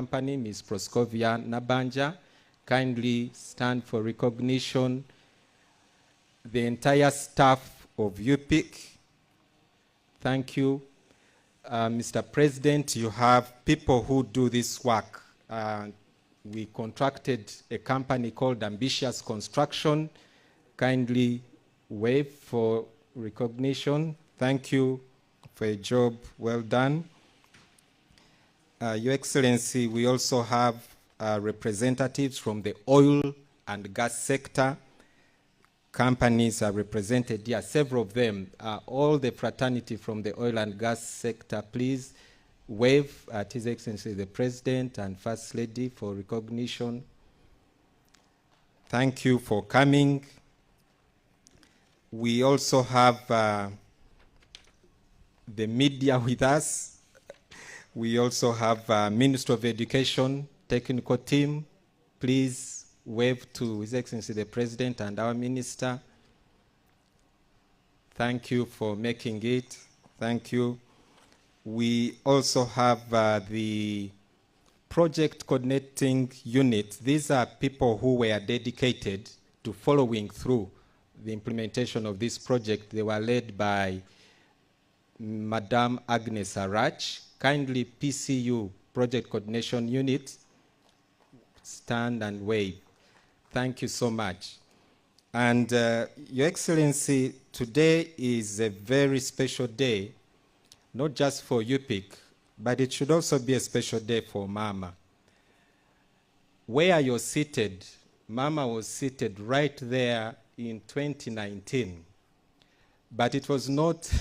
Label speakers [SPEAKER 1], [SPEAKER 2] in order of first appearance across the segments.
[SPEAKER 1] company, Ms. Proskovia Nabanja, kindly stand for recognition. The entire staff of UPIC, thank you. Mr. President, you have people who do this work. We contracted a company called Ambitious Construction. Kindly wave for recognition. Thank you for a job well done. Your Excellency, we also have representatives from the oil and gas sector. Companies are represented here, several of them. All the fraternity from the oil and gas sector, please wave at His Excellency the President and First Lady for recognition. Thank you for coming. We also have the media with us. We also have Minister of Education, technical team. Please wave to His Excellency the President and our Minister. Thank you for making it. Thank you. We also have the project coordinating unit. These are people who were dedicated to following through the implementation of this project. They were led by Madame Agnes Arach. Kindly PCU, Project Coordination Unit, stand and wave. Thank you so much. And Your Excellency, today is a very special day, not just for UPIC, but it should also be a special day for Mama. Where you're seated, Mama was seated right there in 2019, but it was not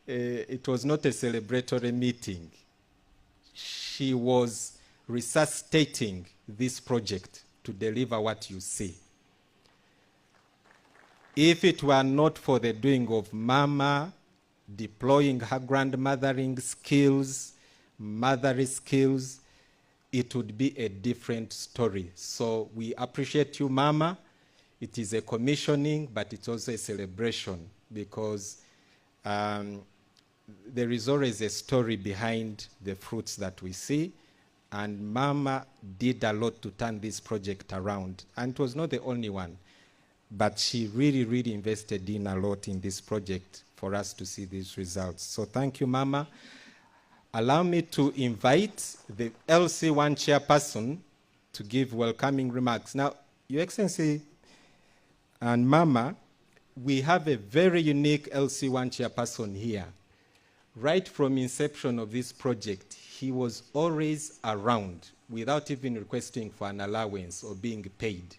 [SPEAKER 1] it was not a celebratory meeting. She was resuscitating this project to deliver what you see. If it were not for the doing of Mama deploying her grandmothering skills, motherly skills, it would be a different story. So we appreciate you, Mama. It is a commissioning, but it's also a celebration, because there is always a story behind the fruits that we see, and Mama did a lot to turn this project around. And it was not the only one, but she really, really invested in a lot in this project for us to see these results. So thank you, Mama. Allow me to invite the LC1 chairperson to give welcoming remarks. Now, Your Excellency and Mama, we have a very unique LC1 chairperson here. Right from inception of this project, he was always around without even requesting for an allowance or being paid.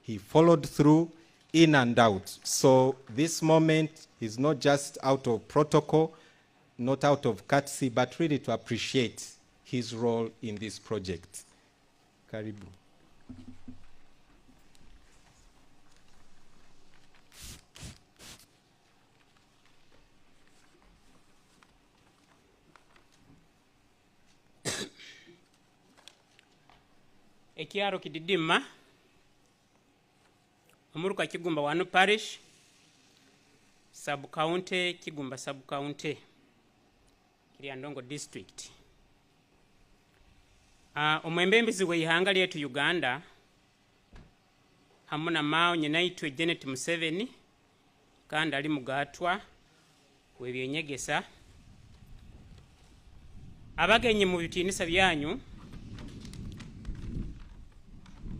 [SPEAKER 1] He followed through in and out. So this moment is not just out of protocol, not out of courtesy, but really to appreciate his role in this project. Karibu.
[SPEAKER 2] Ekiaro kididima omuruka Kigumba wano parish sub county Kigumba sub county Kiryandongo district. Omwembembezi w'ihanga lyetu Uganda hamuna mao nyenaitwe Janet Museveni kandi ali mugatwa w'ebyenyegesa abagenye mu bitinisa byanyu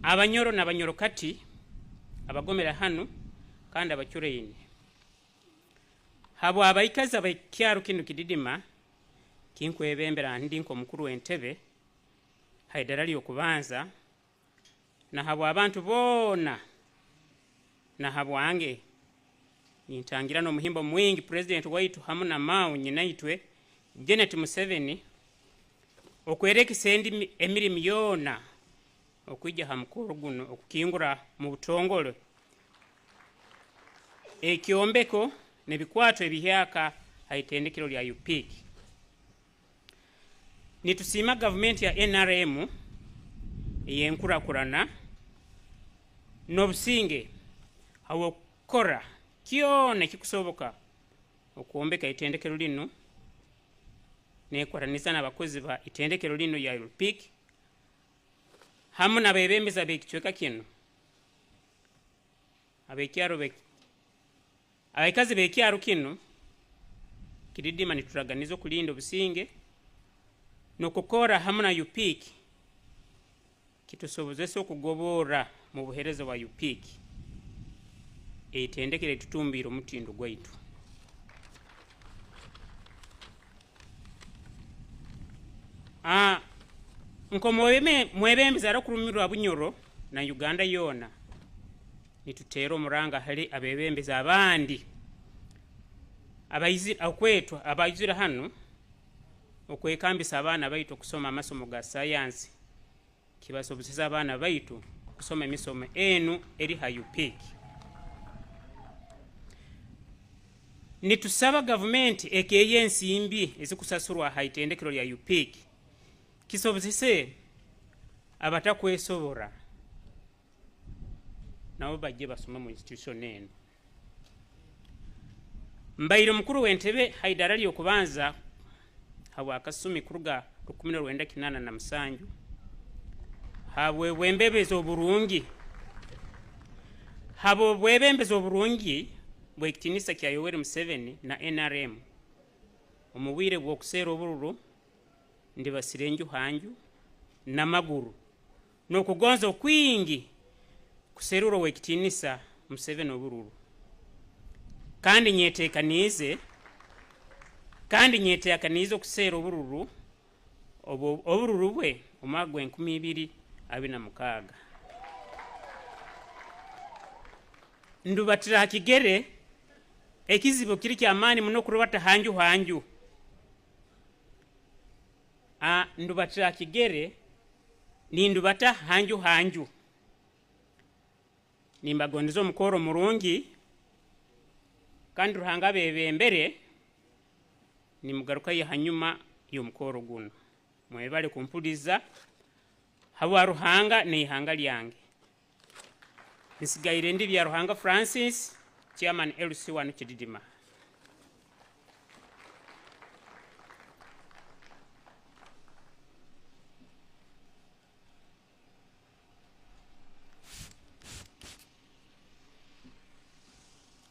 [SPEAKER 2] abanyoro n'abanyoro kati abagomera hano kandi abakyureyini habo abaikaza bakyaro kino kididima kinkwebembera ndinko mukuru w'entebe haidarali okubanza na habo abantu bona na habo ange nintangira no muhimbo mwingi president waitu hamuna mao nyinaitwe Janet Museveni okwerekisa endi emirimo yona okwijja hamukuru guno okukingura mu butongole ekyombeko nebikwato ebihyaka haitendekero lya UPIC. Nitusima government ya NRM yenkurakurana n'obusinge hawokora kyona kikusoboka okuombeka itendekero lino nekwatanisa n'abakozi ba itendekero lino ya UPIC hamu n'abeebembezi b'ekicweka kino abakazi b'ekyaro kino Kididima nituraganiza okulinda obusinge n'okukora hamu na UPIC kitusobozesa okugoboora mu buheereza bwa UPIC etendekere tutumbiire omutindo gwaitu. Nko mwebembezi arakurumirwa Bunyoro na Uganda yona nituteera omuranga hali abebembezi abandi abaizira hano okwekambisa abaana baitu okusoma amasomo ga sayansi kibasobozesa abaana baitu kusoma emisomo enu eri ha UPIC. Nitusaba gavumenti ekeye ensimbi ezikusasurwa ha itendekero lya UPIC kisobozese abatakwesobora nabo bajje basome mu institution eno. Mbaire mukuru w'entebe haidara ly'okubanza habwa kasumi kuruga 1987 habwe bwembebezi oburungi bw'ekitinisa kya Yoweri Museveni na NRM omubwire bw'okuseera obururu ndi basirenju hanju n'amaguru n'okugonza okwingi kuseruro w'ekitinisa Museveni obururu kandi nyeteekaniize okuseera obururu bwe omwaka gwa 2026 ndubatira hakigere ekizibu kiri kyamaani muno kurubata hanju ndubatira hakigere nindubata hanju nimbagondeza omukoro murungi kandi Ruhanga bebembere nimugaruka ye hanyuma y'omukoro guno mwebale kumpuliza habwa Ruhanga n'ihanga lyange. Nsigaire ndi bya Ruhanga Francis, Chairman LC1 Kididima.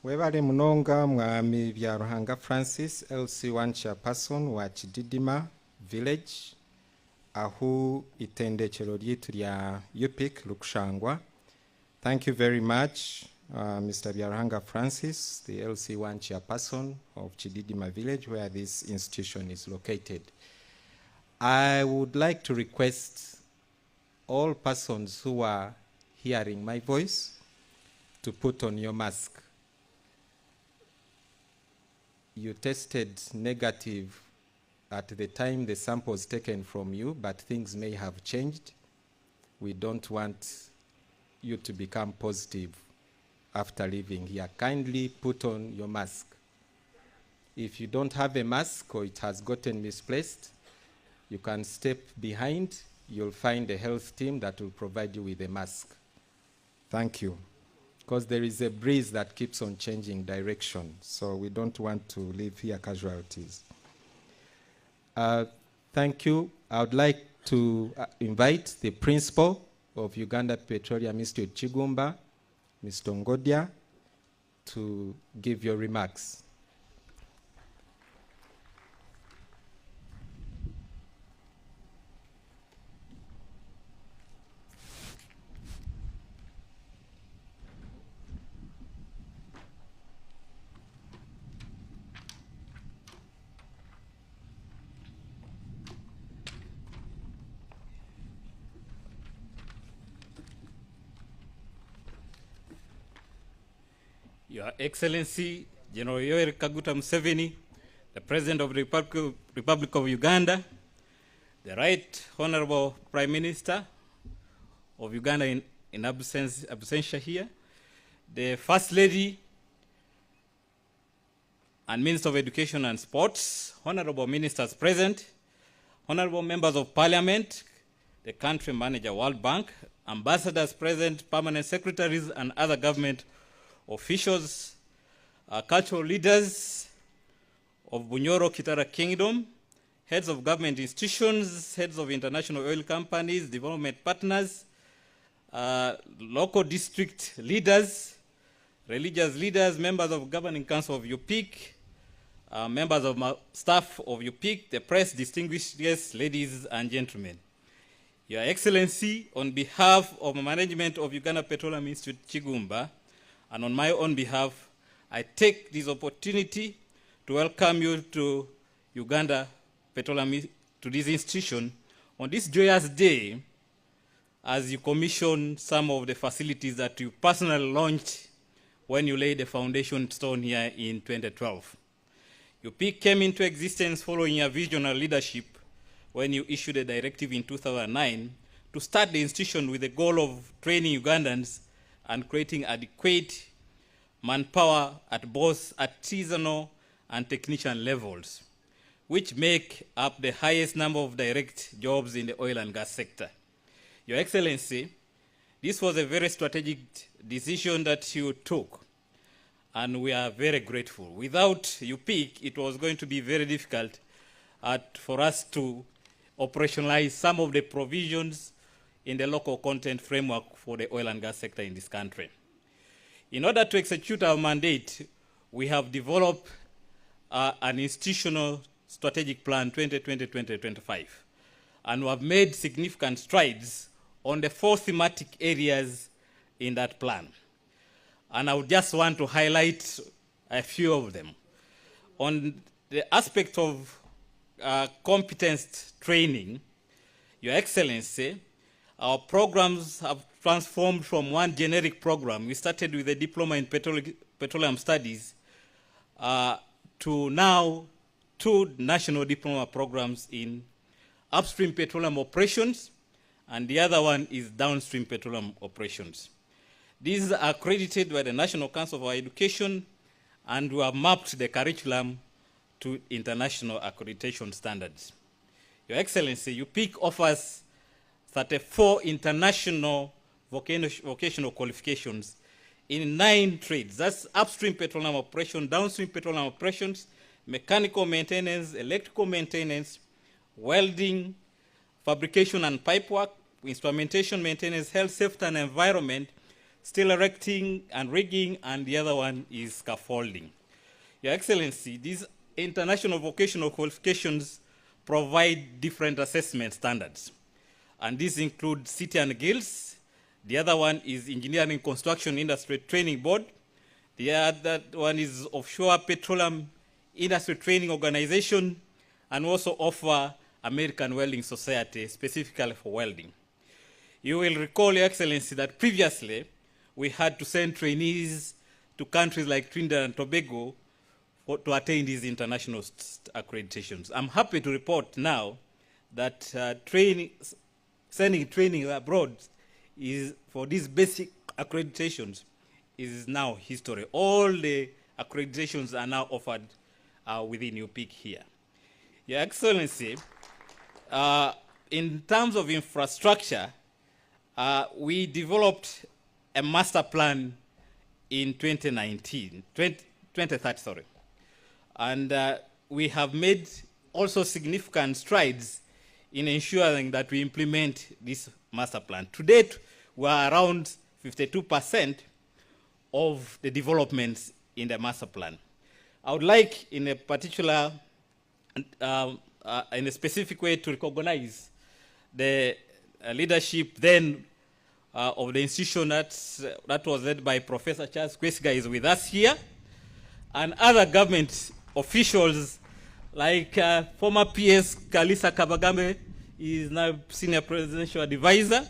[SPEAKER 1] Webale munonga mwami bya Ruhanga Francis LC1 Chairperson wa Kididima Village ahu itendekero lyitu lya UPIC Lukushangwa. Thank you very much, Mr. Byarhanga Francis, the LC1 Chairperson of Kididima Village, where this institution is located. I would like to request all persons who are hearing my voice to put on your mask. You tested negative at the time the sample was taken from you, but things may have changed. We don't want you to become positive after leaving here. Kindly put on your mask. If you don't have a mask or it has gotten misplaced, you can step behind. You'll find a health team that will provide you with a mask. Thank you. Because there is a breeze that keeps on changing direction, so we don't want to leave here casualties. Thank you. I would like to invite the principal of Uganda Petroleum Institute, KIGUMBA, Mr. Ngodia, to give your remarks.
[SPEAKER 3] Your Excellency, General Yoweri Kaguta Museveni, the President of the Republic of Uganda, the Right Honorable Prime Minister of Uganda in absentia here, the First Lady and Minister of Education and Sports, Honorable Ministers present, Honorable Members of Parliament, the Country Manager, World Bank, Ambassadors present, Permanent Secretaries and other government officials, cultural leaders of Bunyoro Kitara Kingdom, heads of government institutions, heads of international oil companies, development partners, local district leaders, religious leaders, members of governing council of UPIC, members of staff of UPIC, the press, distinguished guests, ladies and gentlemen. Your Excellency, on behalf of the management of Uganda Petroleum Institute, KIGUMBA, and on my own behalf, I take this opportunity to welcome you to Uganda Petroleum, to this institution on this joyous day as you commission some of the facilities that you personally launched when you laid the foundation stone here in 2012. UPIC came into existence following your visionary leadership when you issued a directive in 2009 to start the institution with the goal of training Ugandans and creating adequate manpower at both artisanal and technician levels, which make up the highest number of direct jobs in the oil and gas sector. Your Excellency, this was a very strategic decision that you took, and we are very grateful. Without UPIC, it was going to be very difficult for us to operationalize some of the provisions in the local content framework for the oil and gas sector in this country. In order to execute our mandate, we have developed an institutional strategic plan 2020-2025, and we have made significant strides on the 4 thematic areas in that plan. And I would just want to highlight a few of them. On the aspect of competence training, Your Excellency, our programs have transformed from one generic program. We started with a diploma in petroleum studies to now 2 national diploma programs in upstream petroleum operations, and the other one is downstream petroleum operations. These are accredited by the National Council for Education, and we have mapped the curriculum to international accreditation standards. Your Excellency, UPIC offers 34 international vocational qualifications in 9 trades. That's upstream petroleum operation, downstream petroleum operations, mechanical maintenance, electrical maintenance, welding, fabrication and pipework, instrumentation maintenance, health, safety and environment, steel erecting and rigging, and the other one is scaffolding. Your Excellency, these international vocational qualifications provide different assessment standards. And these include City and Guilds. The other one is Engineering Construction Industry Training Board. The other one is Offshore Petroleum Industry Training Organization, and also offer American Welding Society specifically for welding. You will recall, Your Excellency, that previously we had to send trainees to countries like Trinidad and Tobago to attain these international accreditations. I'm happy to report now that sending training abroad is for these basic accreditations is now history. All the accreditations are now offered within UPIC here. Your Excellency, in terms of infrastructure, we developed a master plan in 2030, and we have made also significant strides in ensuring that we implement this master plan. To date, we are around 52% of the developments in the master plan. I would like, in a particular, in a specific way, to recognize the leadership then of the institution that was led by Professor Charles Kwesiga is with us here, and other government officials like former PS Kalisa Kabagambe is now Senior Presidential Advisor,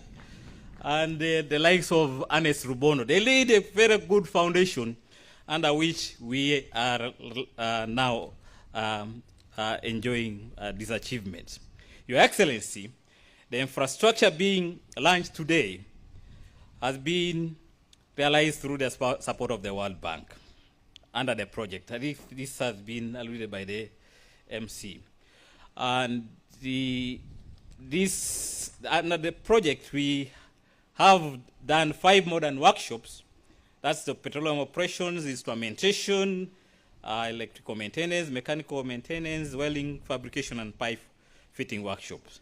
[SPEAKER 3] and the likes of Ernest Rubono. They laid a very good foundation under which we are now enjoying these achievements. Your Excellency, the infrastructure being launched today has been realized through the support of the World Bank under the project. I think this has been alluded by the MC. And under the project, we have done 5 modern workshops. That's the petroleum operations, instrumentation, electrical maintenance, mechanical maintenance, welding, fabrication, and pipe fitting workshops.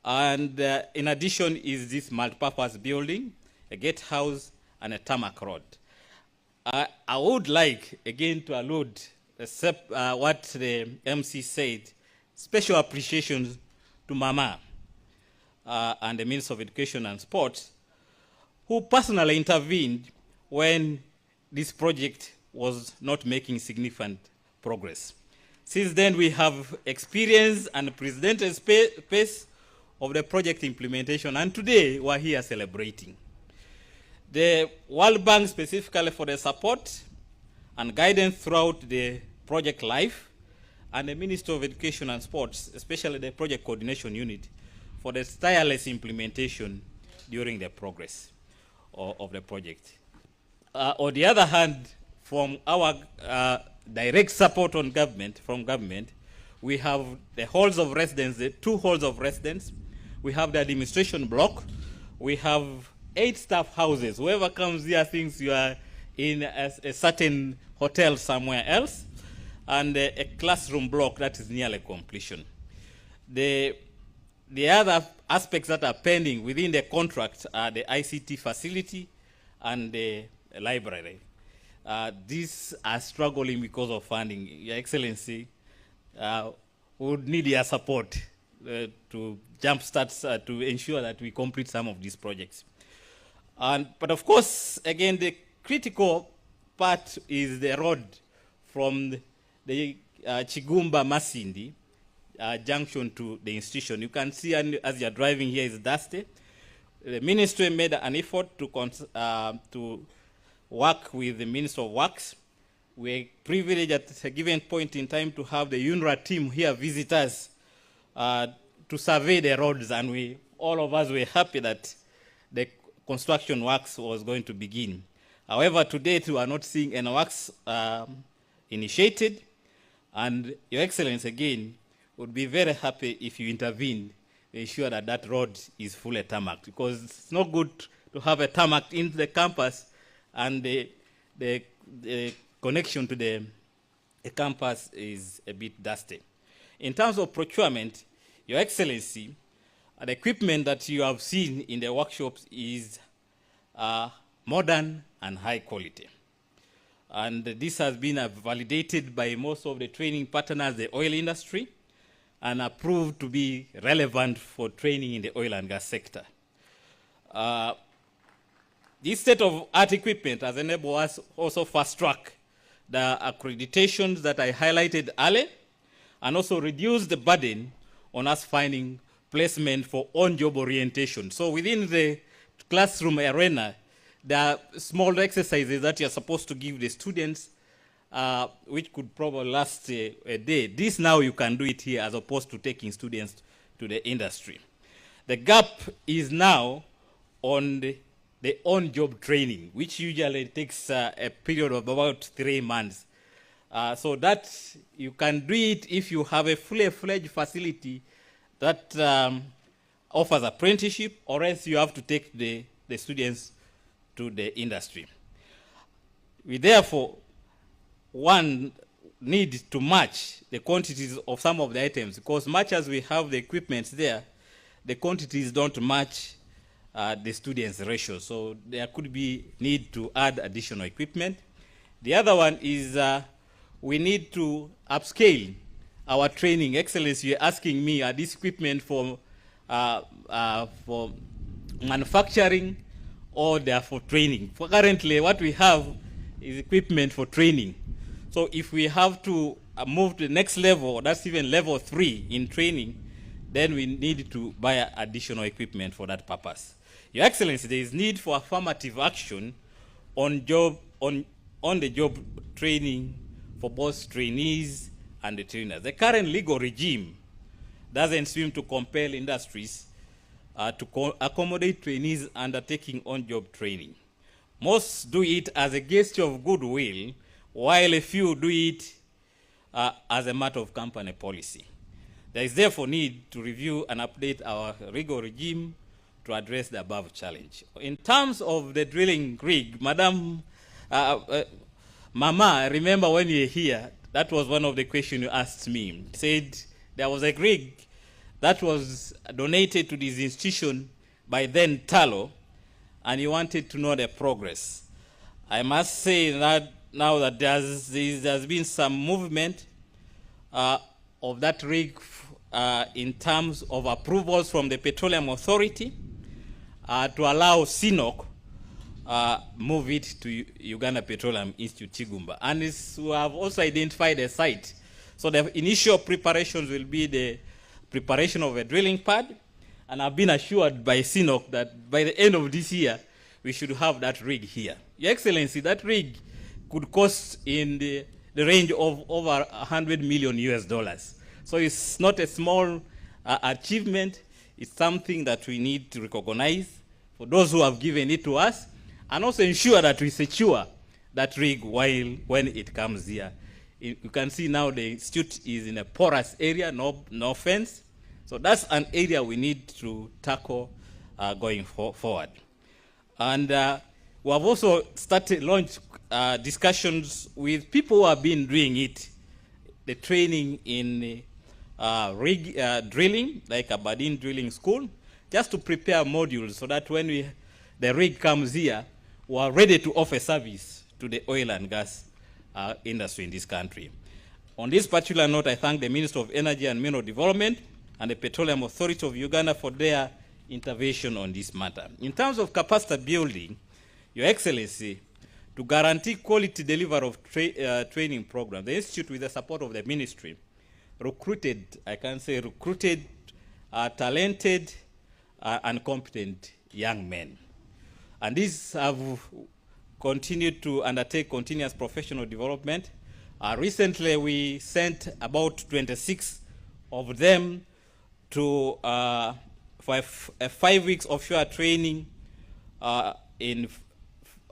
[SPEAKER 3] And in addition is this multipurpose building. a gate house, and a tarmac road. I would like, again, to allude what the MC said, special appreciation to Mama and the Minister of Education and Sports, who personally intervened when this project was not making significant progress. Since then, we have experienced and unprecedented pace of the project implementation, and today we're here celebrating. The World Bank, specifically for the support and guidance throughout the project life, and the Ministry of Education and Sports, especially the Project Coordination Unit, for the tireless implementation during the progress of the project. On the other hand, from our direct support from government, we have the halls of residence, the 2 halls of residence, we have the administration block, we have 8 staff houses. Whoever comes here thinks you are in a certain hotel somewhere else, and a classroom block that is nearly completion. The other aspects that are pending within the contract are the ICT facility and the library. These are struggling because of funding. Your Excellency, would need your support to jumpstart, to ensure that we complete some of these projects. But of course, again, the critical part is the road from the KIGUMBA Masindi junction to the institution. You can see as you're driving here, it's dusty. The ministry made an effort to work with the Minister of Works. We're privileged at a given point in time to have the UNRWA team here visit us to survey the roads, and all of us were happy that the construction works was going to begin. However, to date, we are not seeing any works initiated, and Your Excellency, again, would be very happy if you intervene to ensure that that road is fully tarmac, because it's not good to have a tarmac in the campus and the connection to the campus is a bit dusty. In terms of procurement, Your Excellency, the equipment that you have seen in the workshops is modern and high quality. And this has been validated by most of the training partners, the oil industry, and approved to be relevant for training in the oil and gas sector. This state-of-art equipment has enabled us also fast-track the accreditations that I highlighted earlier, and also reduce the burden on us finding placement for on-job orientation. So within the classroom arena, there are small exercises that you're supposed to give the students, which could probably last a day. This now you can do it here as opposed to taking students to the industry. The gap is now on the on-job training, which usually takes a period of about 3 months. So that you can do it if you have a fully-fledged facility that offers apprenticeship, or else you have to take the students to the industry. We therefore need to match the quantities of some of the items, because much as we have the equipment there, the quantities don't match the students' ratio. So there could be need to add additional equipment. The other one is we need to upscale our training. Excellency, you're asking me, are this equipment for manufacturing or they are for training? For currently, what we have is equipment for training. So if we have to move to the next level, that's even level 3 in training, then we need to buy additional equipment for that purpose. Your Excellency, there is need for affirmative action on the job training for both trainees and the trainers. The current legal regime doesn't seem to compel industries to accommodate trainees undertaking on-job training. Most do it as a gesture of goodwill, while a few do it as a matter of company policy. There is therefore need to review and update our legal regime to address the above challenge. In terms of the drilling rig, Madam Mama, I remember when you were here, that was one of the questions you asked me. Said there was a rig that was donated to this institution by then Talo, and you wanted to know the progress. I must say that now that there's been some movement of that rig in terms of approvals from the Petroleum Authority to allow CNOC move it to Uganda Petroleum Institute, KIGUMBA. And we have also identified a site. So the initial preparations will be the preparation of a drilling pad, and I've been assured by CNOC that by the end of this year, we should have that rig here. Your Excellency, that rig could cost in the range of over $100 million US. So it's not a small achievement. It's something that we need to recognize for those who have given it to us, and also ensure that we secure that rig when it comes here. You can see now the institute is in a porous area, no fence. So that's an area we need to tackle going forward. And we have also launched discussions with people who have been doing it, the training in rig drilling, like Aberdeen Drilling School, just to prepare modules so that when the rig comes here, we are ready to offer service to the oil and gas industry in this country. On this particular note, I thank the Minister of Energy and Mineral Development and the Petroleum Authority of Uganda for their intervention on this matter. In terms of capacity building, Your Excellency, to guarantee quality delivery of training programs, the Institute, with the support of the Ministry, recruited talented and competent young men. And these have continued to undertake continuous professional development. Recently, we sent about 26 of them to for a 5 weeks offshore training in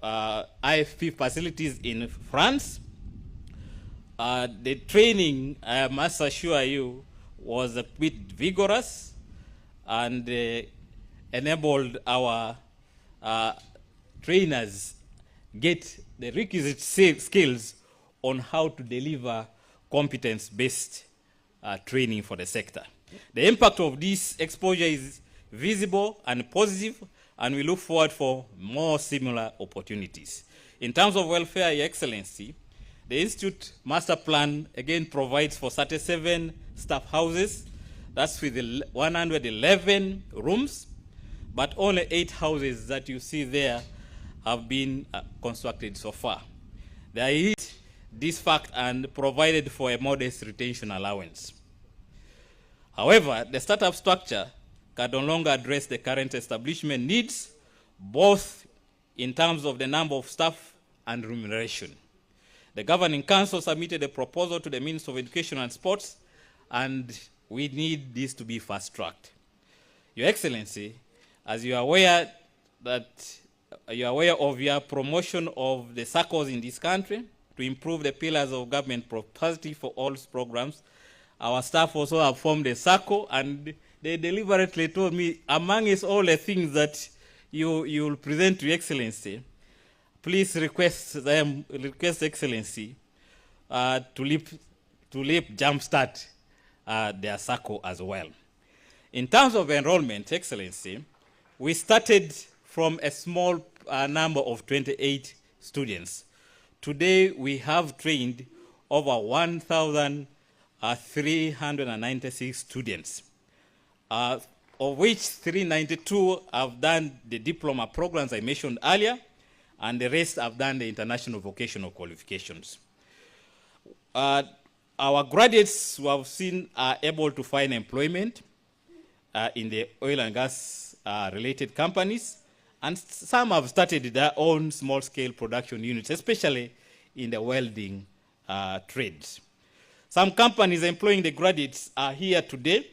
[SPEAKER 3] IFP facilities in France. The training, I must assure you, was a bit vigorous and enabled our trainers get the requisite skills on how to deliver competence-based training for the sector. The impact of this exposure is visible and positive, and we look forward for more similar opportunities. In terms of welfare, Your Excellency, the Institute Master Plan again provides for 37 staff houses. That's with 111 rooms, but only 8 houses that you see there have been constructed so far. They hit this fact and provided for a modest retention allowance. However, the startup structure can no longer address the current establishment needs, both in terms of the number of staff and remuneration. The Governing Council submitted a proposal to the Minister of Education and Sports, and we need this to be fast-tracked. Your Excellency, as you are aware of your promotion of the SACCOs in this country to improve the pillars of government prosperity for all programs, our staff also have formed a SACCO, and they deliberately told me, among all the things that you will present to Your Excellency, please request Excellency to jumpstart their SACCO as well. In terms of enrollment, Excellency, we started from a small number of 28 students. Today, we have trained over 1,396 students, of which 392 have done the diploma programs I mentioned earlier, and the rest have done the international vocational qualifications. Our graduates who have seen are able to find employment in the oil and gas related companies, and some have started their own small-scale production units, especially in the welding trades. Some companies employing the graduates are here today.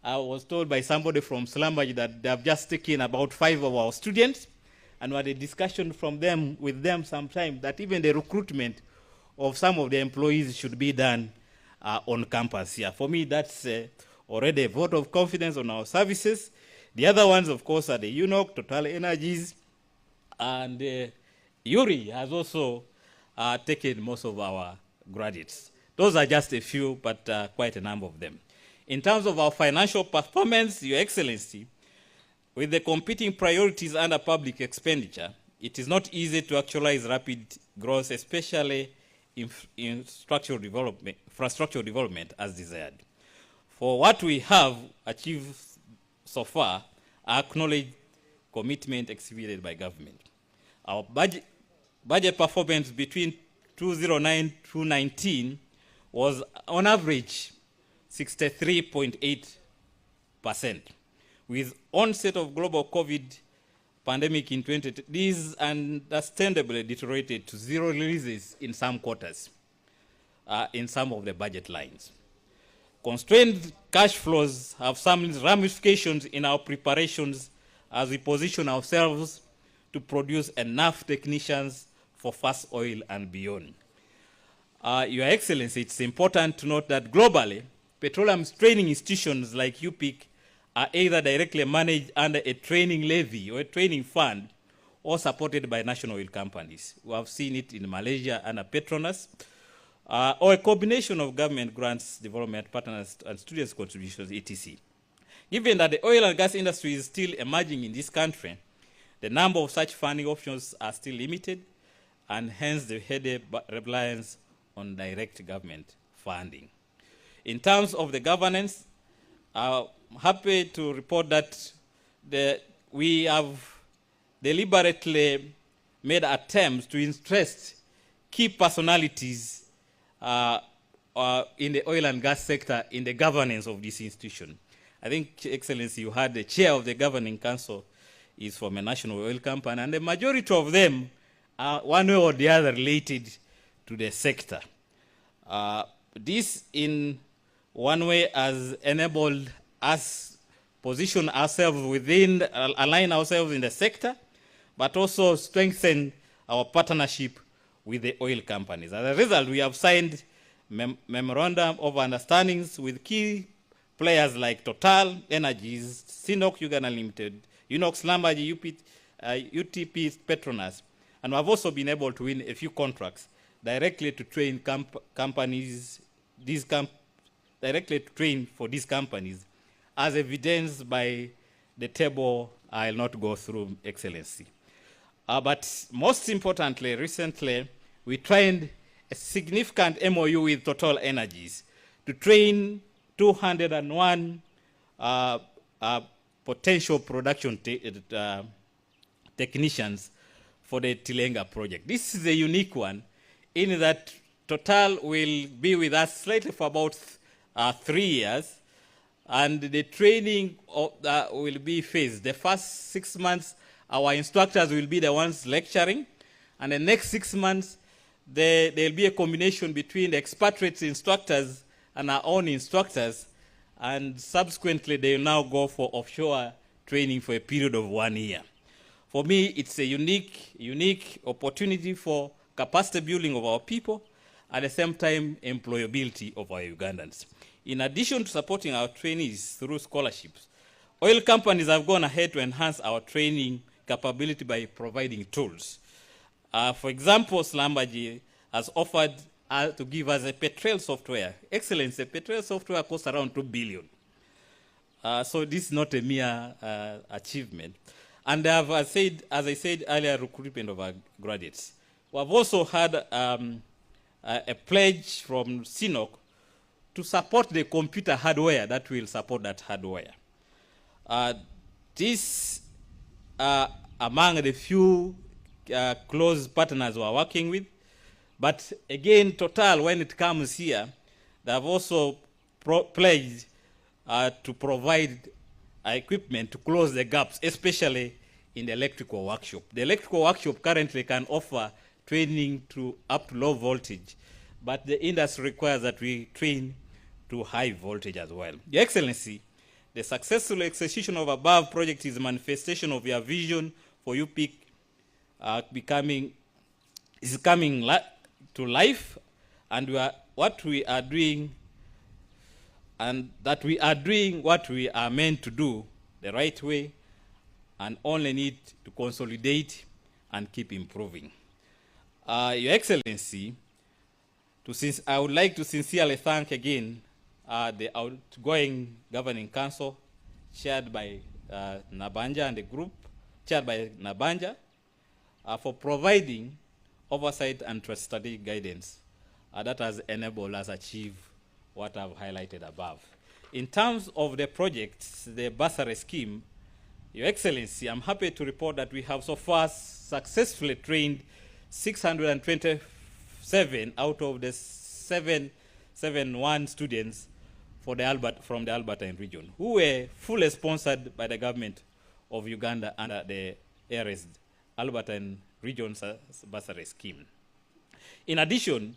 [SPEAKER 3] I was told by somebody from Slambaj that they have just taken about 5 of our students, and we had a discussion with them sometime that even the recruitment of some of the employees should be done on campus here. For me, that's already a vote of confidence on our services. The other ones, of course, are the UNOC, Total Energies, and URI has also taken most of our graduates. Those are just a few, but quite a number of them. In terms of our financial performance, Your Excellency, With the competing priorities under public expenditure, it is not easy to actualize rapid growth, especially in structural development as desired. For what we have achieved so far, I acknowledge commitment exhibited by government. Our budget performance between 2009 to 2019 was on average 63.8%. With onset of global COVID pandemic in 2020, these understandably deteriorated to zero releases in some quarters, in some of the budget lines. Constrained cash flows have some ramifications in our preparations as we position ourselves to produce enough technicians for fast oil and beyond. Your Excellency, it's important to note that globally, petroleum training institutions like UPIC are either directly managed under a training levy or a training fund or supported by national oil companies. We have seen it in Malaysia under Petronas, or a combination of government grants, development partners, and students' contributions, etc. Given that the oil and gas industry is still emerging in this country, the number of such funding options are still limited, and hence the heavy reliance on direct government funding. In terms of the governance, I'm happy to report that we have deliberately made attempts to interest key personalities in the oil and gas sector in the governance of this institution. I think, Excellency, you had the chair of the governing council is from a national oil company, and the majority of them are one way or the other related to the sector. This, in one way, has enabled us position ourselves within, align ourselves in the sector, but also strengthen our partnership with the oil companies. As a result, we have signed memorandum of understandings with key players like Total Energies, Sinok Uganda Limited, Unox Lambaji, UTP Petronas, and we have also been able to win a few contracts directly to train companies, directly to train for these companies, as evidenced by the table I'll not go through, Excellency. But most importantly, recently, we trained a significant MOU with Total Energies to train 201 potential production technicians for the Tilenga project. This is a unique one in that Total will be with us slightly for about 3 years, and the training will be phased. The first 6 months, our instructors will be the ones lecturing, and the next 6 months, there'll be a combination between the expatriate instructors and our own instructors, and subsequently they'll now go for offshore training for a period of 1 year. For me, it's a unique opportunity for capacity building of our people, at the same time, employability of our Ugandans. In addition to supporting our trainees through scholarships, oil companies have gone ahead to enhance our training capability by providing tools. For example, Slambaji has offered to give us a petrol software. Excellence, a petrol software costs around 2 billion. So this is not a mere achievement. And as I said earlier, recruitment of our graduates. We have also had a pledge from Sinok to support the computer hardware that will support that hardware. This among the few close partners we are working with. But again, Total, when it comes here, they have also pledged to provide equipment to close the gaps, especially in the electrical workshop. The electrical workshop currently can offer training to up to low voltage, but the industry requires that we train to high voltage as well. Your Excellency, the successful execution of above project is a manifestation of your vision for UPIC coming to life, and what we are doing what we are meant to do the right way, and only need to consolidate and keep improving. Your Excellency, I would like to sincerely thank again the outgoing Governing Council, chaired by Nabanja and the group chaired by Nabanja for providing oversight and strategic guidance that has enabled us achieve what I've highlighted above. In terms of the projects, the bursary scheme, Your Excellency, I'm happy to report that we have so far successfully trained 627 out of the 771 students from the Albertine region, who were fully sponsored by the government of Uganda under the ARS Albertine Region's bursary scheme. In addition,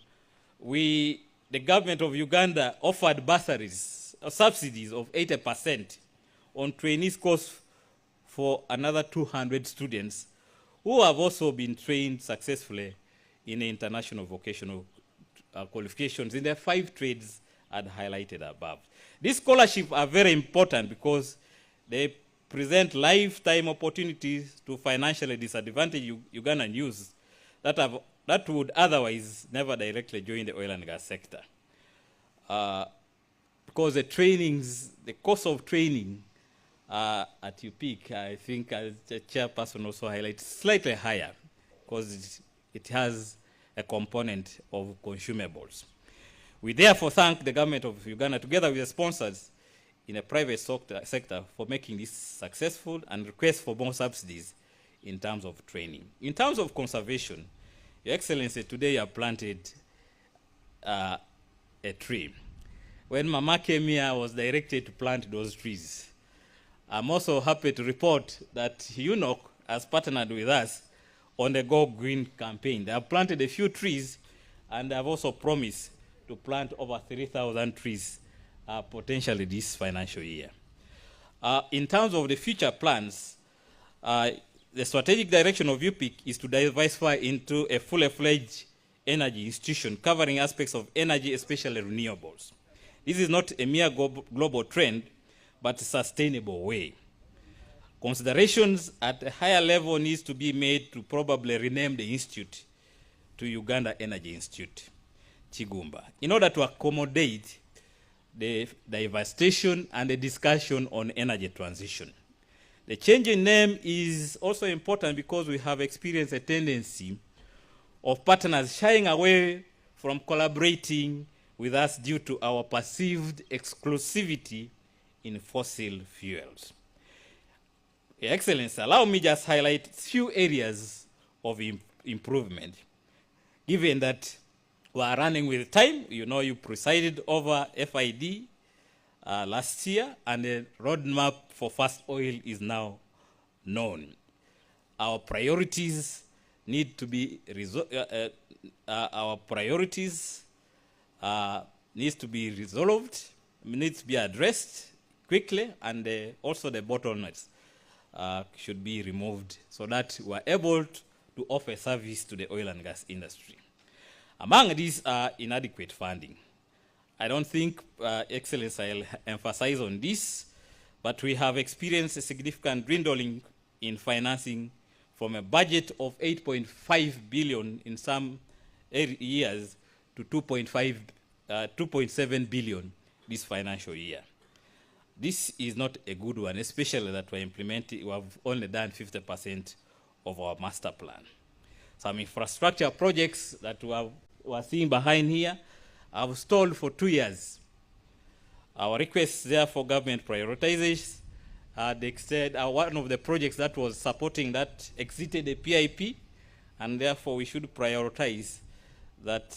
[SPEAKER 3] the government of Uganda offered bursaries or subsidies of 80% on trainees course for another 200 students who have also been trained successfully in international vocational qualifications in the 5 trades I'd highlighted above. These scholarships are very important because they present lifetime opportunities to financially disadvantaged Ugandan youths that would otherwise never directly join the oil and gas sector. Because the cost of training at UPIC, I think as the chairperson also highlights, slightly higher because it has a component of consumables. We therefore thank the government of Uganda together with the sponsors in the private sector for making this successful and request for more subsidies in terms of training. In terms of conservation, Your Excellency, today you have planted a tree. When Mama came here, I was directed to plant those trees. I'm also happy to report that UNOC has partnered with us on the Go Green campaign. They have planted a few trees and they have also promised to plant over 3,000 trees potentially this financial year. In terms of the future plans, the strategic direction of UPIC is to diversify into a fully-fledged energy institution covering aspects of energy, especially renewables. This is not a mere global trend, but a sustainable way. Considerations at a higher level needs to be made to probably rename the institute to Uganda Energy Institute, KIGUMBA, in order to accommodate the devastation and the discussion on energy transition. The change in name is also important because we have experienced a tendency of partners shying away from collaborating with us due to our perceived exclusivity in fossil fuels. Your Excellency, allow me just highlight a few areas of improvement. Given that we are running with time, you know you presided over FID last year, and the roadmap for fast oil is now known. Our priorities need to be resolved, needs to be resolved, needs to be addressed quickly, and also the bottlenecks should be removed so that we are able to offer service to the oil and gas industry. Among these are inadequate funding. I don't think, Excellency, I'll emphasize on this, but we have experienced a significant dwindling in financing from a budget of 8.5 billion in some years to 2.7 billion this financial year. This is not a good one, especially that we have only done 50% of our master plan. Some infrastructure projects that we are seeing behind here have stalled for 2 years. Our request therefore government prioritizes one of the projects that was supporting that exited the PIP, and therefore we should prioritize that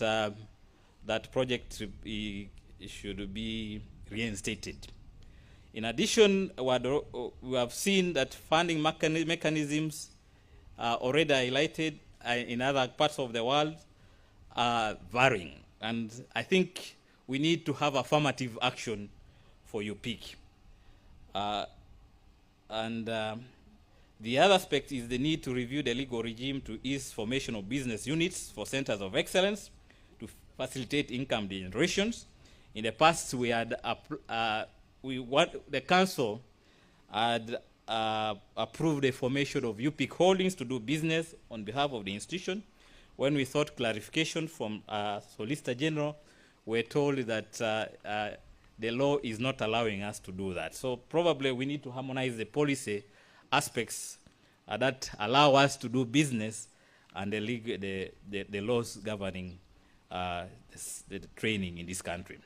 [SPEAKER 3] that project should be reinstated. In addition, we have seen that funding mechanisms are already highlighted in other parts of the world are varying. And I think we need to have affirmative action for UPIC. The other aspect is the need to review the legal regime to ease formation of business units for centers of excellence to facilitate income generations. In the past, we had the council had approved the formation of UPIC Holdings to do business on behalf of the institution. When we sought clarification from Solicitor General, we're told that the law is not allowing us to do that. So probably we need to harmonize the policy aspects that allow us to do business and the laws governing the training in this country.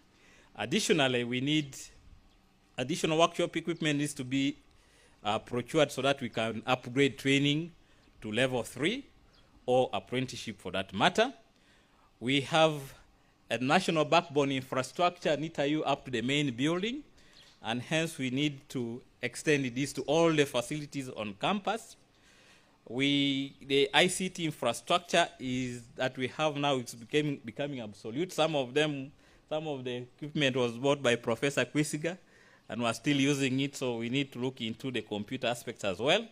[SPEAKER 3] Additionally, we need additional workshop equipment needs to be procured so that we can upgrade training to level 3 or apprenticeship for that matter. We have a national backbone infrastructure, NITAU, up to the main building, and hence we need to extend this to all the facilities on campus. The ICT infrastructure is that we have now, it's becoming obsolete. Some of the equipment was bought by Professor Kwisiga, and we're still using it, so we need to look into the computer aspects as well.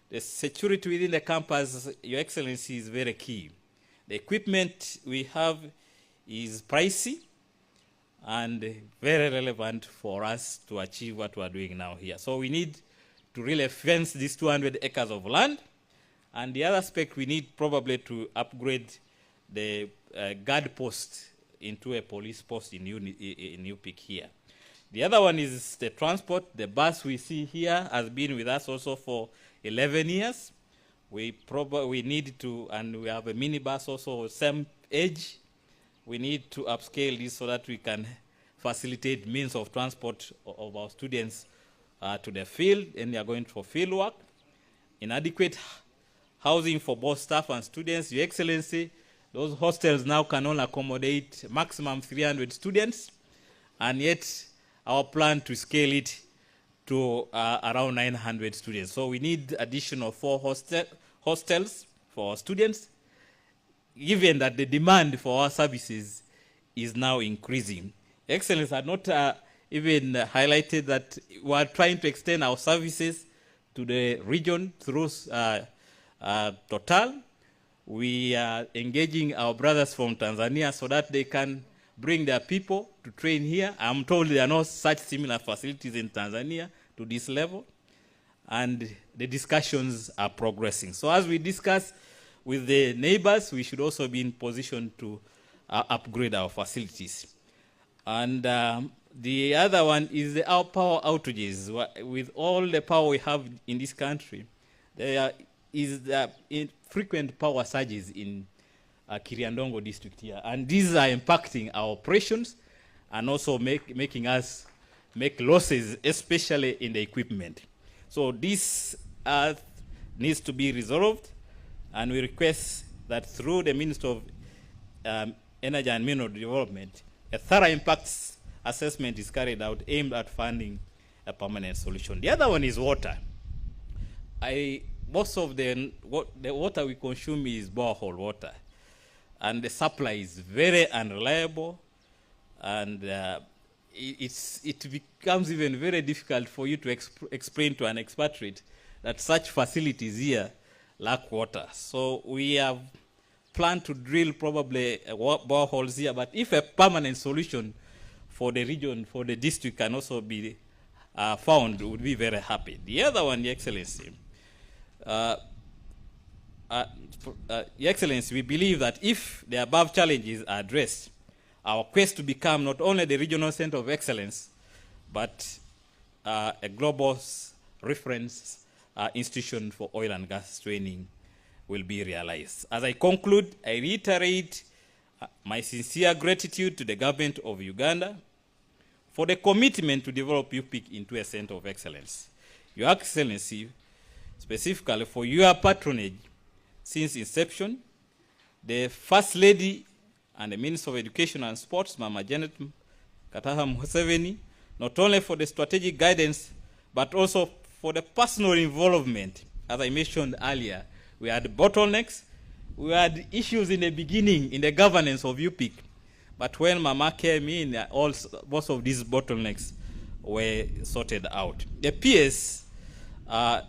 [SPEAKER 3] The security within the campus, Your Excellency, is very key. The equipment we have is pricey and very relevant for us to achieve what we're doing now here. So we need to really fence these 200 acres of land. And the other aspect, we need probably to upgrade the guard post into a police post in UPIC here. The other one is the transport. The bus we see here has been with us also for 11 years. We need to, and we have a minibus also same age. We need to upscale this so that we can facilitate means of transport of our students to the field, and they are going for field work. Inadequate housing for both staff and students. Your Excellency, those hostels now can only accommodate maximum 300 students, and yet our plan to scale it to around 900 students. So we need additional 4 hostels for our students, given that the demand for our services is now increasing. Excellency had not even highlighted that we are trying to extend our services to the region through Total. We are engaging our brothers from Tanzania so that they can bring their people to train here. I'm told there are no such similar facilities in Tanzania to this level, and the discussions are progressing. So as we discuss with the neighbors, we should also be in position to upgrade our facilities. And the other one is our power outages. With all the power we have in this country, there is frequent power surges in Kiriandongo district here. And these are impacting our operations and also making us make losses, especially in the equipment. So this needs to be resolved, and we request that through the Minister of Energy and Mineral Development, a thorough impacts assessment is carried out aimed at finding a permanent solution. The other one is water. Most of the water we consume is borehole water, and the supply is very unreliable, and it becomes even very difficult for you to explain to an expatriate that such facilities here lack water. So we have planned to drill probably boreholes here, but if a permanent solution for the region, for the district can also be found, we would be very happy. The other one, Your Excellency, Your Excellency, we believe that if the above challenges are addressed, our quest to become not only the regional center of excellence, but a global reference institution for oil and gas training will be realized. As I conclude, I reiterate my sincere gratitude to the government of Uganda for the commitment to develop UPIC into a center of excellence. Your Excellency, specifically for your patronage since inception, the First Lady and the Minister of Education and Sports, Mama Janet Kataha MUSEVENI, not only for the strategic guidance, but also for the personal involvement. As I mentioned earlier, we had bottlenecks, we had issues in the beginning in the governance of UPIC, but when Mama came in, most of these bottlenecks were sorted out. The PS,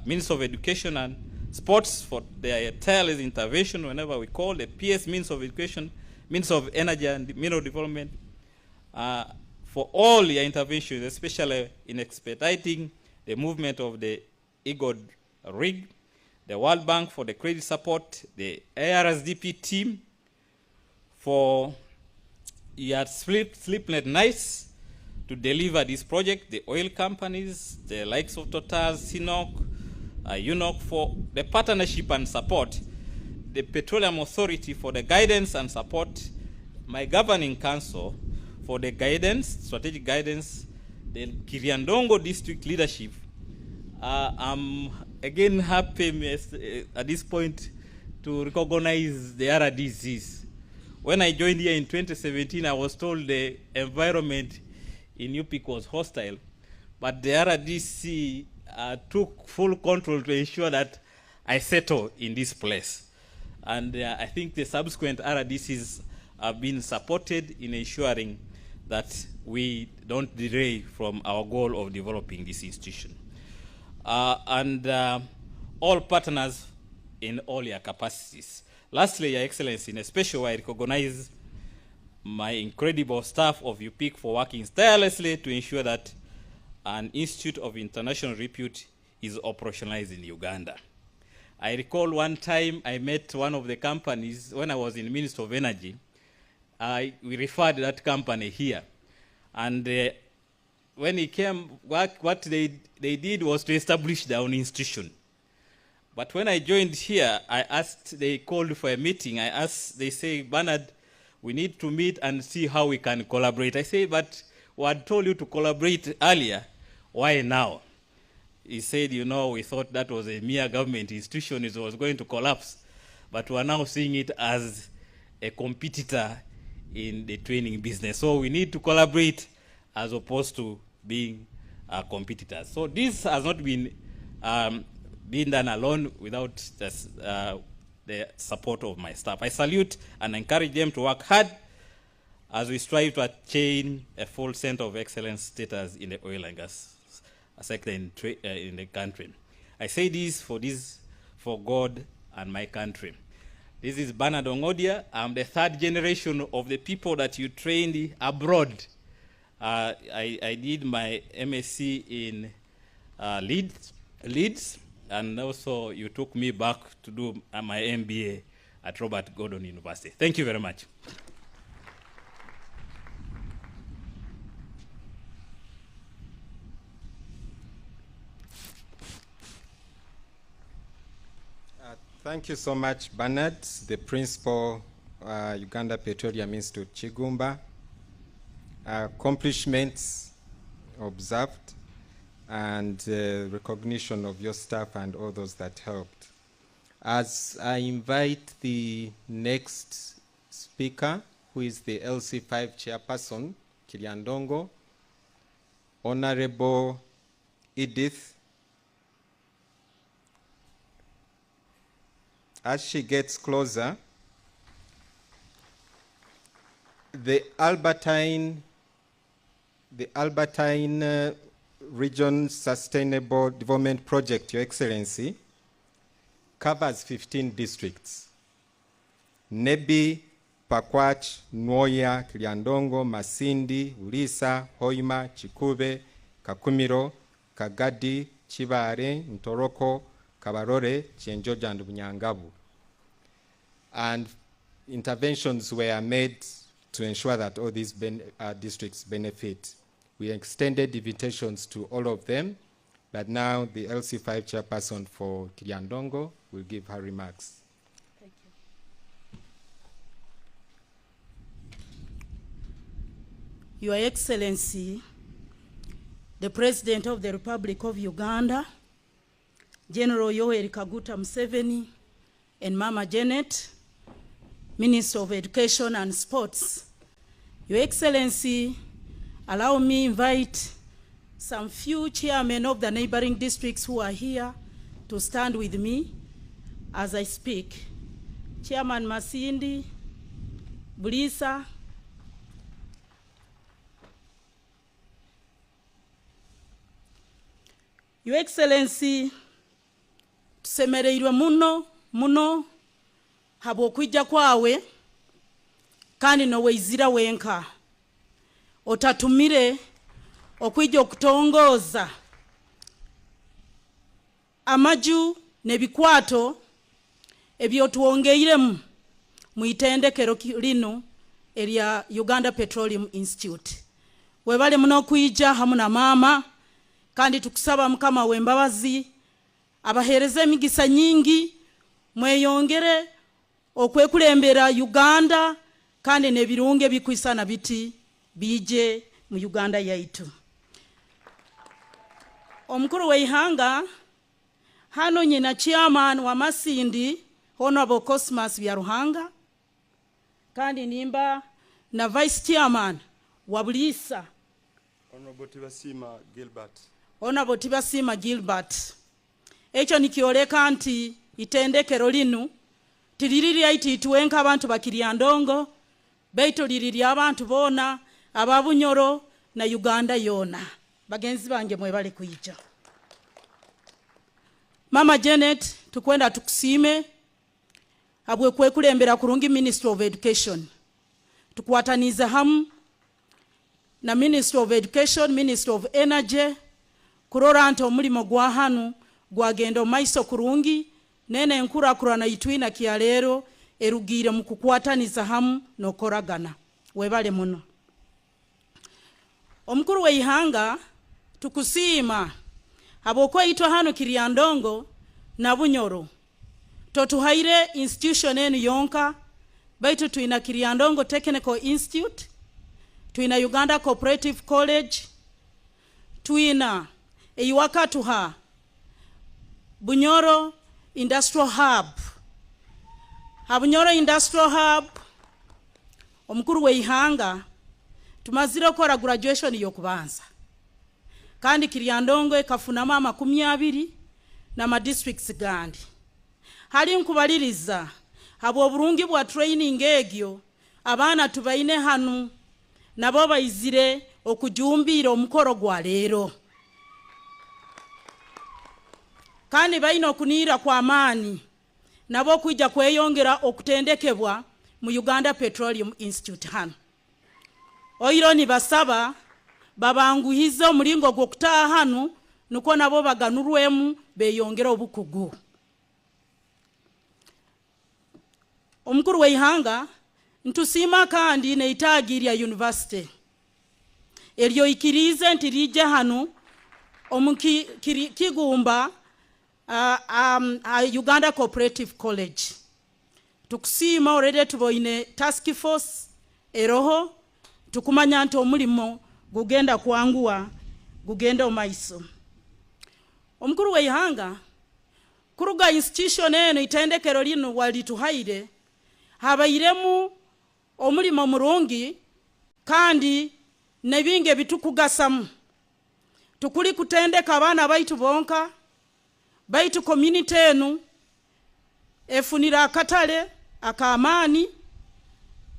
[SPEAKER 3] Minister of Education and Sports, for their tireless intervention whenever we call, the PS, Minister of Education, Minister of Energy and Mineral Development, for all your interventions, especially in expediting the movement of the IGOD rig, the World Bank for the credit support, the ARSDP team for your sleepless nights, to deliver this project, the oil companies, the likes of Total, Sinok, UNOC for the partnership and support, the Petroleum Authority for the guidance and support, my governing council for the guidance, strategic guidance, the Kiriandongo district leadership. I'm again happy at this point to recognize the RDCs. When I joined here in 2017, I was told the environment in UPIC was hostile, but the RDC took full control to ensure that I settle in this place. And I think the subsequent RDCs have been supported in ensuring that we don't derail from our goal of developing this institution. All partners in all your capacities. Lastly, Your Excellency, in a special way, I recognize my incredible staff of UPIC for working tirelessly to ensure that an institute of international repute is operationalized in Uganda. I recall one time I met one of the companies when I was in the Ministry of Energy. We referred that company here. And when he came, what they did was to establish their own institution. But when I joined here, I asked, they called for a meeting. They say, Bernard, we need to meet and see how we can collaborate. I say, but we had told you to collaborate earlier. Why now? He said, you know, we thought that was a mere government institution, it was going to collapse. But we are now seeing it as a competitor in the training business. So we need to collaborate as opposed to being competitors. So this has not been being done alone without the support of my staff. I salute and encourage them to work hard as we strive to attain a full center of excellence status in the oil and gas sector in the country. I say this for God and my country. This is Bernard Ongodia. I'm the third generation of the people that you trained abroad. I did my MSc in Leeds, and also you took me back to do my MBA at Robert Gordon University. Thank you very much.
[SPEAKER 1] Thank you so much, Bernard, the principal Uganda Petroleum Institute, KIGUMBA. Accomplishments observed and recognition of your staff and all those that helped. As I invite the next speaker, who is the LC5 chairperson, Kiriandongo, Honorable Edith. As she gets closer, the Albertine Region Sustainable Development Project, Your Excellency, covers 15 districts. Nebi, Pakwach, Nwoya, Kiriandongo, Masindi, Ulisa, Hoima, Chikube, Kakumiro, Kagadi, Chibare, Ntoroko, Kabarore, Chenjoja, and Bunyangabu. And interventions were made to ensure that all these districts benefit. We extended invitations to all of them, but now the LC5 chairperson for Kiriandongo will give her remarks.
[SPEAKER 4] Thank you. Your Excellency, the President of the Republic of Uganda, General Yoweri Kaguta Museveni, and Mama Janet, Minister of Education and Sports. Your Excellency, allow me invite some few chairmen of the neighboring districts who are here to stand with me as I speak. Chairman Masindi, Bulisa, Your Excellency, tusemereirwe muno habw'okwijja kwawe kandi noweizira wenka otatumire okwijja okutongooza amaju n'ebikwato ebyotuwongeiremu mu itendekero lino erya Uganda Petroleum Institute. webale muno kuija hamu na mama kandi tukusaba mukama w'embabazi abahereze emigisa nyingi mweyongere okwekulembera Uganda kandi nebirunge bikwisana biti bije mu Uganda yaitu. Omukuru w'eihanga hano nyina chairman wa Masindi Honorable Cosmas Byaruhanga kandi nimba na vice chairman wa Bulisa Honorable Tibasima Gilbert. Echo nikioleka nti itendekero linu tiliriri aiti tuwenka abantu bakiriandongo beito liriri abantu bona ababunyoro na Uganda yona. Bagenzi bange mwebale kuija. Mama Janet tukwenda tukusime abwe kwekulembera kurungi Ministry of Education. Tukwataniza hamu na Ministry of Education, Ministry of Energy kurora nti omulimo gwa hanu gwagenda maiso kurungi nene enkurakurana itwina kyalero erugire mu kukwataniza hamu nokoragana. Webale muno. Omukuru w'eihanga tukusima abokwa itwa hano Kiriandongo na Bunyoro totuhaire institution enu yonka baitu tuina Kiriandongo Technical Institute, tuina Uganda Cooperative College, tuina eiwakatuha Bunyoro Industrial Hub. Bunyoro Industrial Hub omukuru w'eihanga tumazire okora graduation yokubanza kandi Kiriandongo ekafuna mama 12 na ma districts gandi hali nkubaliriza abo burungi bwa training egyo abana tubaine hanu nabo bayizire okujumbira omukoro gwa lero kandi baino kunira kwa amani nabo kuija kweyongera okutendekebwa mu Uganda Petroleum Institute hano. Oiro ni basaba babanguhiza omulingo gw'okutaha hanu nuko nabo baganurwemu beyongera obukugu. Omukuru w'eihanga ntusima kandi neitagirya university elyo ikirize nti lije hanu KIGUMBA Uganda Cooperative College. Tukusima already tuboine task force eroho tukumanya nti omulimo gugenda kuangua gugenda omaiso. Omukuru w'eihanga kuruga institution eno itendekero lino walituhaire habairemu omulimo murungi kandi nebinge bitukugasamu tukuli kutendeka abana baitu bonka baitu community enu efunira akatale akamani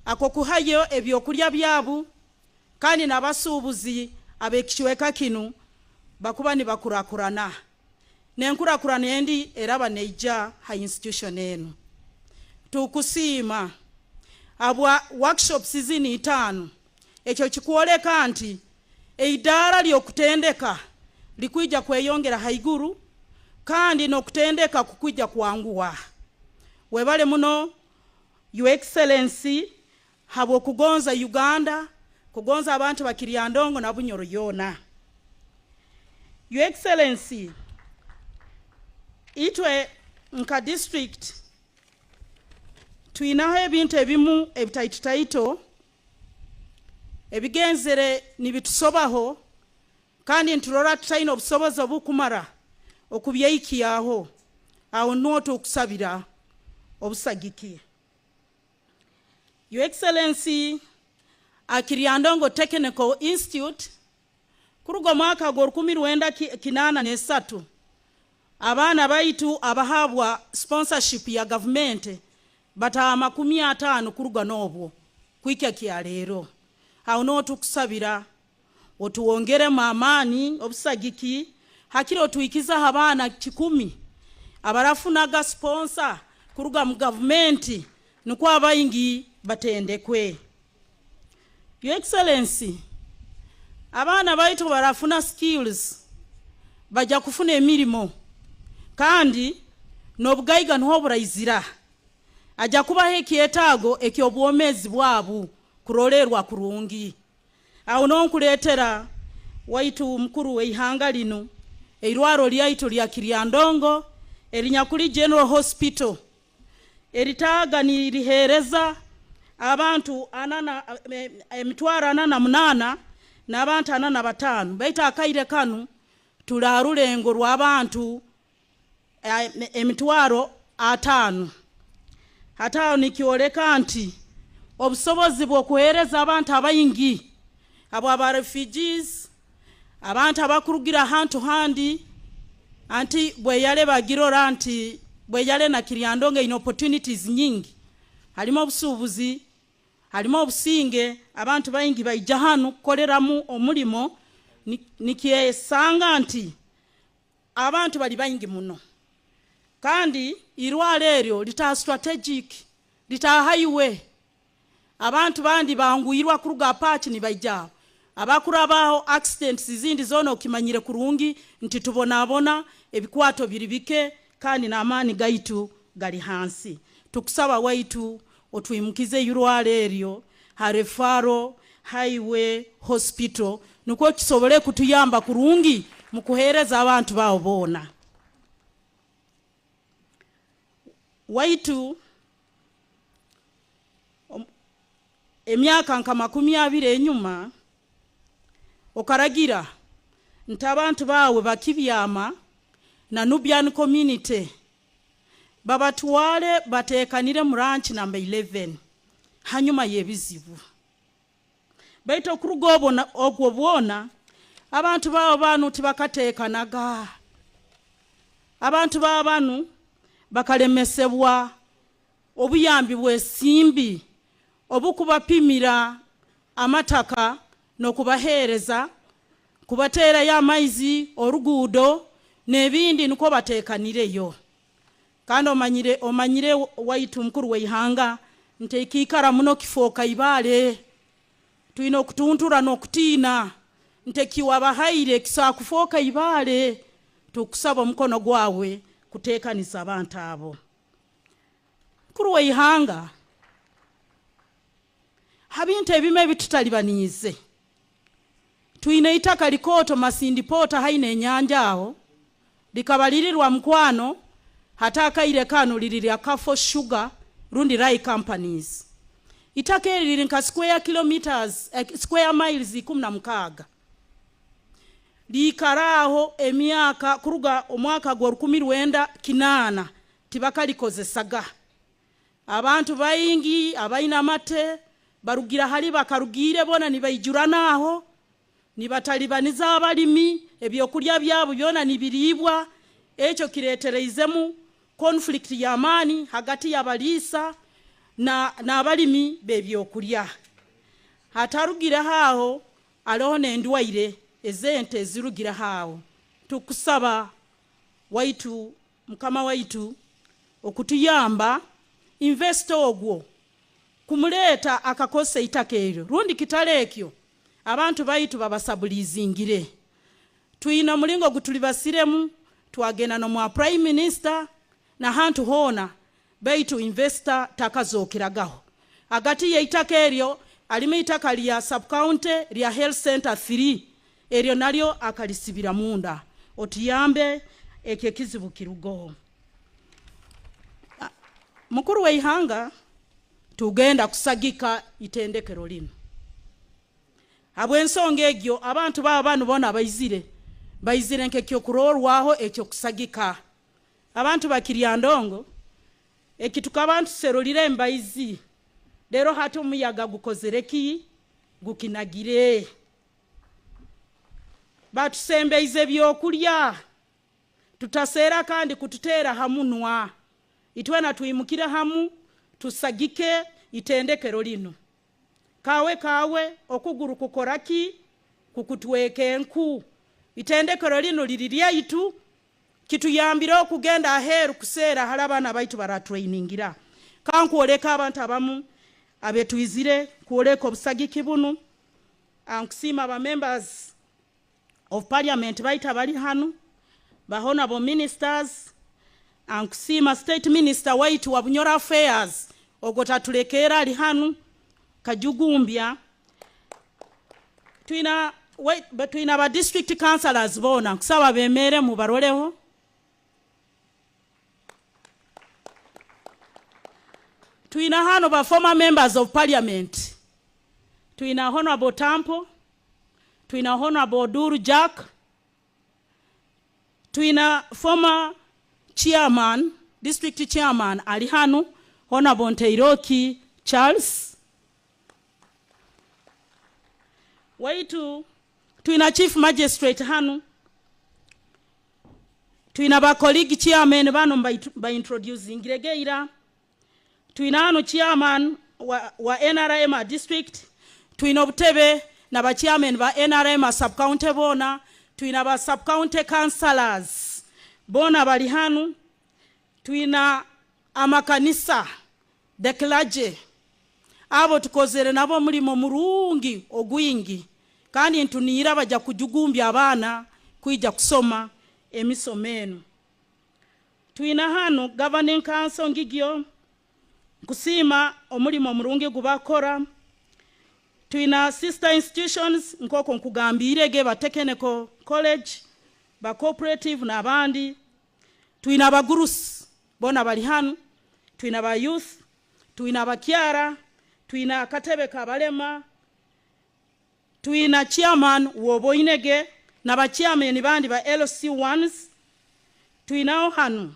[SPEAKER 4] akokuhayo ebyokulya byabu kandi nabasuubuzi abekishweka kinu bakuba ni bakurakurana nenkurakurana endi eraba neija ha institution enu. Tukusima abwa workshops zini 5 ekyo kikuoleka nti eidara lyokutendeka likuija kweyongera haiguru kandi nokutendeka kukuija kuangua. Webale muno Your Excellency habo kugonza Uganda kugonza abantu bakiriandongo na Bunyoro yona. Your Excellency itwe nka district tuinaho ebintu ebimu ebitaito ebigenzere nibitusobaho kandi nturora tutaina obusobozi obukumara okubyeyikiyaho awo noto okusabira obusagiki. Your Excellency Kiriandongo Technical Institute kurugo mwaka gwa 1983 abana baitu abahabwa sponsorship ya government bata 50 kuruga nobwo kwikya kyalero awo noto okusabira otuwongere mamani obusagiki hakiro tuikiza abana 10 abarafunaga sponsor kuruga mu government nuko abayingi batendekwe. Your Excellency abana baitu barafuna skills baja kufuna emirimo kandi nobugaiga nho burayizira aja kuba heki etago ekyobwomezi bwabu kurolerwa kurungi awo nonkuleetera waitu mukuru w'eihanga lino eirwaro lyaitu lya Kiryandongo erinyakuli General Hospital eritaaga nirihereza abantu emitwaro 48 n'abantu 45 baita akaire kanu tularulengo rw'abantu emitwaro 5 hataho nikioleka nti obusobozi bw'okuhereza abantu abayingi abo aba refugees abantu abakurugira hantu handi anti bweyale bagirora nti bweyale na Kiryandongo ino opportunities nyingi halimo obusubuzi halimo obusinge abantu bayingi bayija hanu kukoleramu omulimo nikyesanga nti abantu bali bayingi muno kandi irwale eryo lita strategic lita highway abantu bandi banguyirwa kuruga patch ni bayija abakurabaho accidents zindi zona okimanyire kurungi nti tubonabona ebikwato biri bike kandi n'amaani gaitu gali hansi tukusaba waitu otwimukize irwale eryo harefaro highway hospital nuko kisobole kutuyamba kurungi mu kuhereza abantu bawo bona waitu emyaka nka 20 enyuma okaragira nti abantu bawe bakibyama na Nubian community babatwale batekanire mu ranch number 11 hanyuma yebizibu baito kurugobona ogwobona abantu bawo banu tibakatekanaga abantu bawo banu bakalemesebwa obuyambi bwesimbi obukubapimira amataka nokubahereza kubatera ya maizi orugudo nebindi nuko batekanireyo kandi omanyire waitu mukuru w'eihanga nte ikikara muno kifoka ibale tuino kutuntura nokutina nte kiwabahaire kisa kufoka ibale tukusaba mukono gwawe kutekanisa abantu abo mukuru w'eihanga habinte ebime bitutalibanize tuine itaka likoto masindi pota haine nyanja aho likabalirirwa mkwano hataka ile kano lilili akafo sugar rundi rai companies itaka lili nka square kilometers square miles 16 likaraho emyaka kuruga omwaka gwa 19 tibakalikozesaga abantu bayingi abaina mate barugira hali bakarugire bona nibayijura naho nibatalibaniza abalimi ebyokulya byabo byona nibiribwa ekyo kiretereizemu conflict ya amani hagati y'abalisa na abalimi bebyokulya hatarugira haho alone ndwaire ezente zirugira hawo tukusaba waitu mukama waitu okutuyamba investor ogwo kumuleta akakose itakero rundi kitalekyo abantu baitu babasabulizingire tuina mulingo gutulibasiremu twagena no mwa prime minister na hantu hona baitu investor takazokiragaho agati ye itakeryo alime itaka lya sub county lya health center 3 eryo nalyo akalisibira munda otiyambe ekekizibu kirugo mukuru w'eihanga tugenda kusagika itendekero lino abwensonga egyo abantu bano bona bayizire nkekyo kurorwaho ekyo kusagika abantu bakiryandongo ekituka abantu serolire mbayizi lero hatu muyaga gukozereki gukinagire batusembeize byokulya tutasera kandi kututera hamunwa itwena tuyimukira hamu tusagike itendekero lino kawe okuguru kukoraki kukutweke nku itendekero lino liriria itu kituyambira okugenda aheru kusera halabana baitu bara trainingira kankuoleka abantu abamu abetuizire kuoleka obusagiki bunu ankusima ba members of parliament baita bali hanu ba honorable ministers ankusima state minister waitu wa Bunyoro affairs ogotatulekera ali hanu kajugumbya Twina aba district councillors bona kusaba bemere mu baroleho. Twina hano ba former members of parliament. Twina Honorable Tampo, twina Honorable Duru Jack, twina former chairman, district chairman ali hano, Honorable Nteiroki Charles. Waitu twina chief magistrate hano. Twina ba colleague chairman bano by introducing Gregeira. Twina hano chairman wa NRM district. Twina obutebe na ba chairman ba NRM sub county bona. Twina ba sub county councillors bona bali hano. Twina amakanisa the clergy abo tukozere nabo mulimo murungi ogwingi kandi ntunira baja kujugumbya abana kuija kusoma emisomeno. Twina hano governing council ngigyo kusima omulimo murungi gubakora. Twina sister institutions nkoko nkugambirege ba technical college ba cooperative na abandi. Twina ba gurus bona bali hano. Twina ba youth, twina ba kiara, twina katebe kabalema, twina chairman woboinege na ba chairman bandi ba LC1s. Twina hano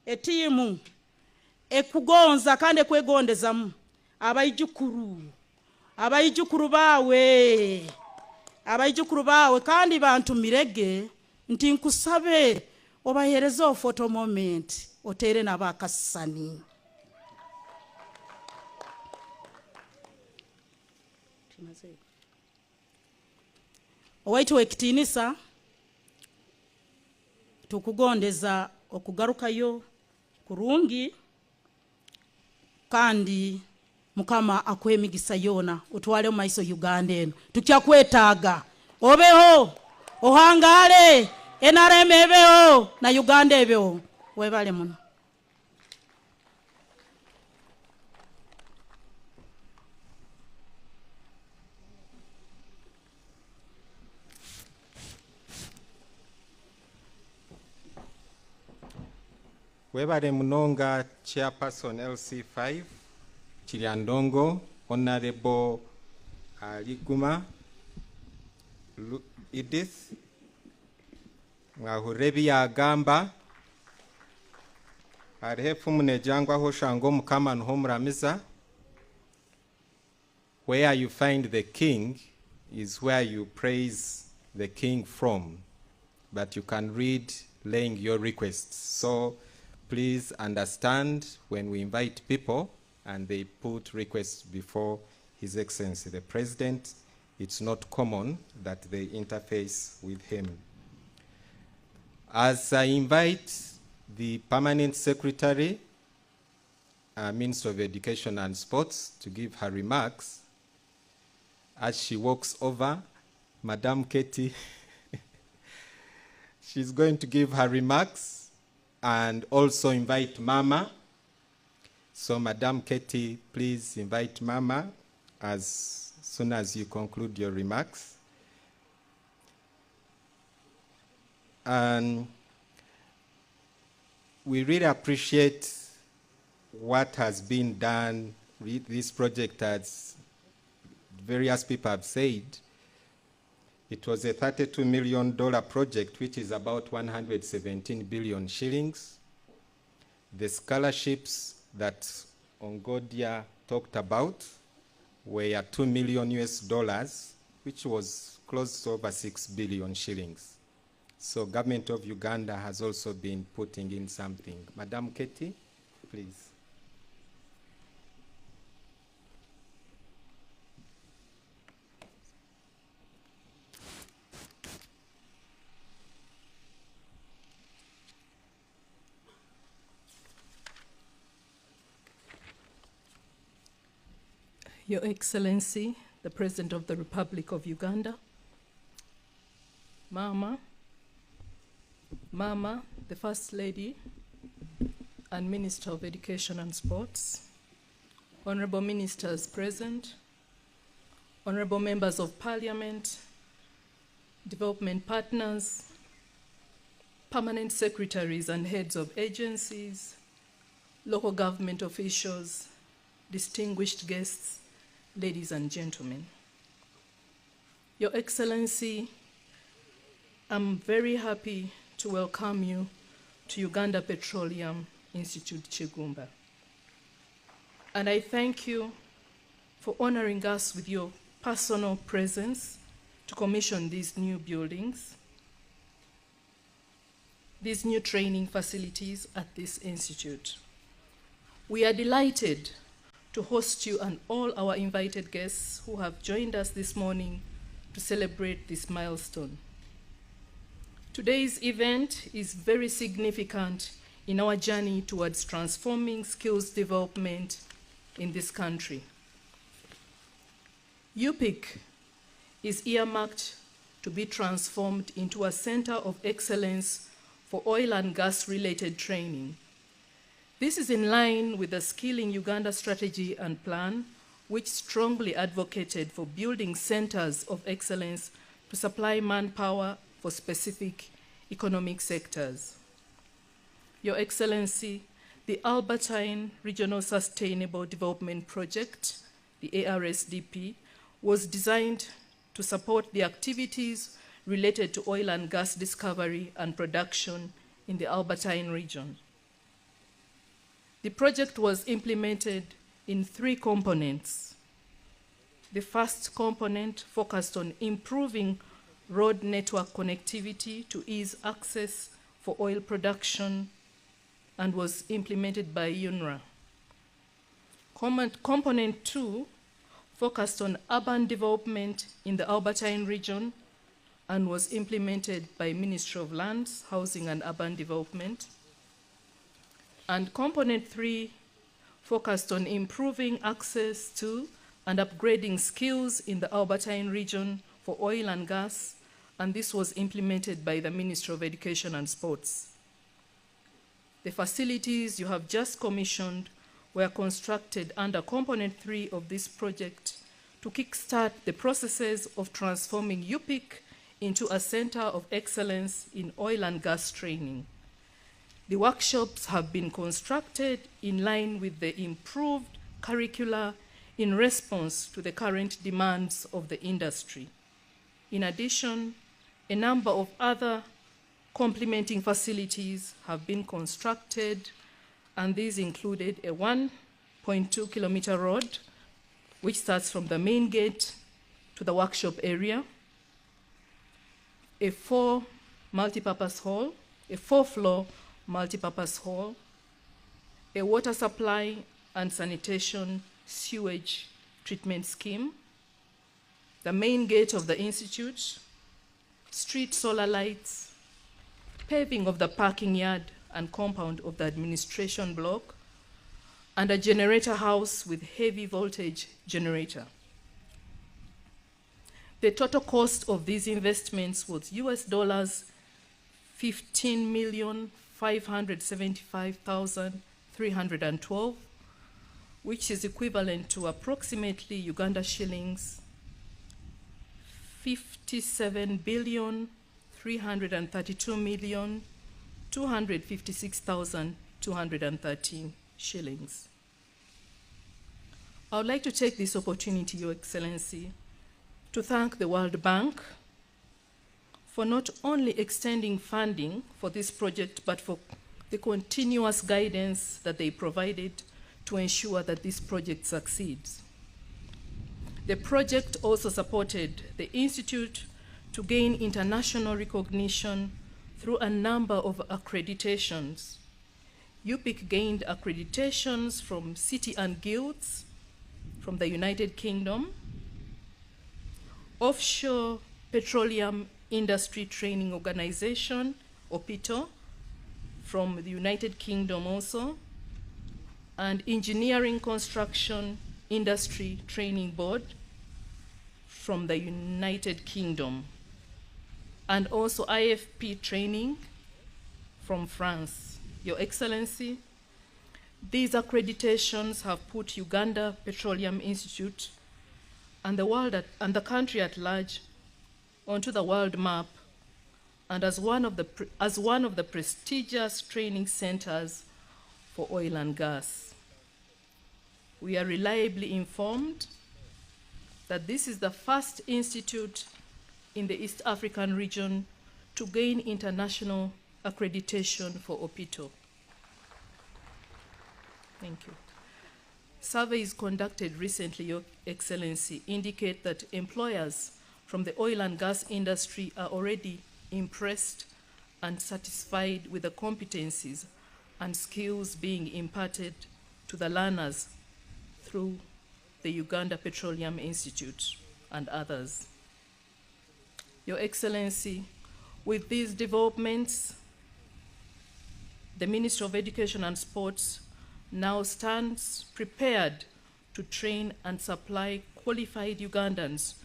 [SPEAKER 4] etimu ekugonza kandi kwegondezamu abayijukuru bawe kandi bantu mirege nti nkusabe obahereza photo moment otere nabakasani. Owaitu ekitinisa tukugondeza okugarukayo kurungi kandi mukama akwemigisa yona utwale mu maiso Uganda eno tukyakwetaaga obeho ohangale NRM ebeho na Uganda ebeho webale muno.
[SPEAKER 1] Webale munonga chairperson LC5 Chiliandongo, Honorable Liguma Edith Mwahurebi ya Gamba Arefu munejangwa ho shango mukama nhomuramiza. Where you find the king is where you praise the king from, but you can read laying your requests. So please understand when we invite people and they put requests before His Excellency the President, it's not common that they interface with him. As I invite the Permanent Secretary, Minister of Education and Sports, to give her remarks, as she walks over, Madam Katie, she's going to give her remarks and also invite Mama. So Madam Katie, please invite Mama as soon as you conclude your remarks. And we really appreciate what has been done with this project. As various people have said, it was a $32 million project, which is about 117 billion shillings. The scholarships that Ongodia talked about were $2 million, which was close to over 6 billion shillings. So government of Uganda has also been putting in something. Madam Katie, please.
[SPEAKER 5] Your Excellency, the President of the Republic of Uganda, Mama, the First Lady and Minister of Education and Sports, Honorable Ministers present, honorable members of parliament, development partners, permanent secretaries and heads of agencies, local government officials, distinguished guests, ladies and gentlemen. Your Excellency, I'm very happy to welcome you to Uganda Petroleum Institute KIGUMBA. And I thank you for honoring us with your personal presence to commission these new buildings, these new training facilities at this institute. We are delighted to host you and all our invited guests who have joined us this morning to celebrate this milestone. Today's event is very significant in our journey towards transforming skills development in this country. UPIC is earmarked to be transformed into a center of excellence for oil and gas-related training. This is in line with the Skilling Uganda strategy and plan, which strongly advocated for building centers of excellence to supply manpower for specific economic sectors. Your Excellency, the Albertine Regional Sustainable Development Project, the ARSDP, was designed to support the activities related to oil and gas discovery and production in the Albertine region. The project was implemented in 3 components. The first component focused on improving road network connectivity to ease access for oil production and was implemented by UNRWA. Component 2 focused on urban development in the Albertine region and was implemented by Ministry of Lands, Housing and Urban Development. And component 3 focused on improving access to and upgrading skills in the Albertine region for oil and gas, and this was implemented by the Ministry of Education and Sports. The facilities you have just commissioned were constructed under component 3 of this project to kickstart the processes of transforming UPIC into a center of excellence in oil and gas training. The workshops have been constructed in line with the improved curricula in response to the current demands of the industry. In addition, a number of other complementing facilities have been constructed, and these included a 1.2 kilometer road, which starts from the main gate to the workshop area, a 4-floor multipurpose hall, a water supply and sanitation sewage treatment scheme, the main gate of the institute, street solar lights, paving of the parking yard and compound of the administration block, and a generator house with heavy voltage generator. The total cost of these investments was $15,575,312, which is equivalent to approximately Uganda shillings 57,332,256,213 shillings. I would like to take this opportunity, Your Excellency, to thank the World Bank for not only extending funding for this project, but for the continuous guidance that they provided to ensure that this project succeeds. The project also supported the Institute to gain international recognition through a number of accreditations. UPIC gained accreditations from City and Guilds from the United Kingdom, Offshore Petroleum Industry Training Organization, OPITO, from the United Kingdom also, and Engineering Construction Industry Training Board from the United Kingdom, and also IFP training from France. Your Excellency, these accreditations have put Uganda Petroleum Institute and the country at large onto the world map, and as one of the prestigious training centers for oil and gas. We are reliably informed that this is the first institute in the East African region to gain international accreditation for OPITO. Thank you. Surveys conducted recently, Your Excellency, indicate that employers from the oil and gas industry are already impressed and satisfied with the competencies and skills being imparted to the learners through the Uganda Petroleum Institute and others. Your Excellency, with these developments, the Ministry of Education and Sports now stands prepared to train and supply qualified Ugandans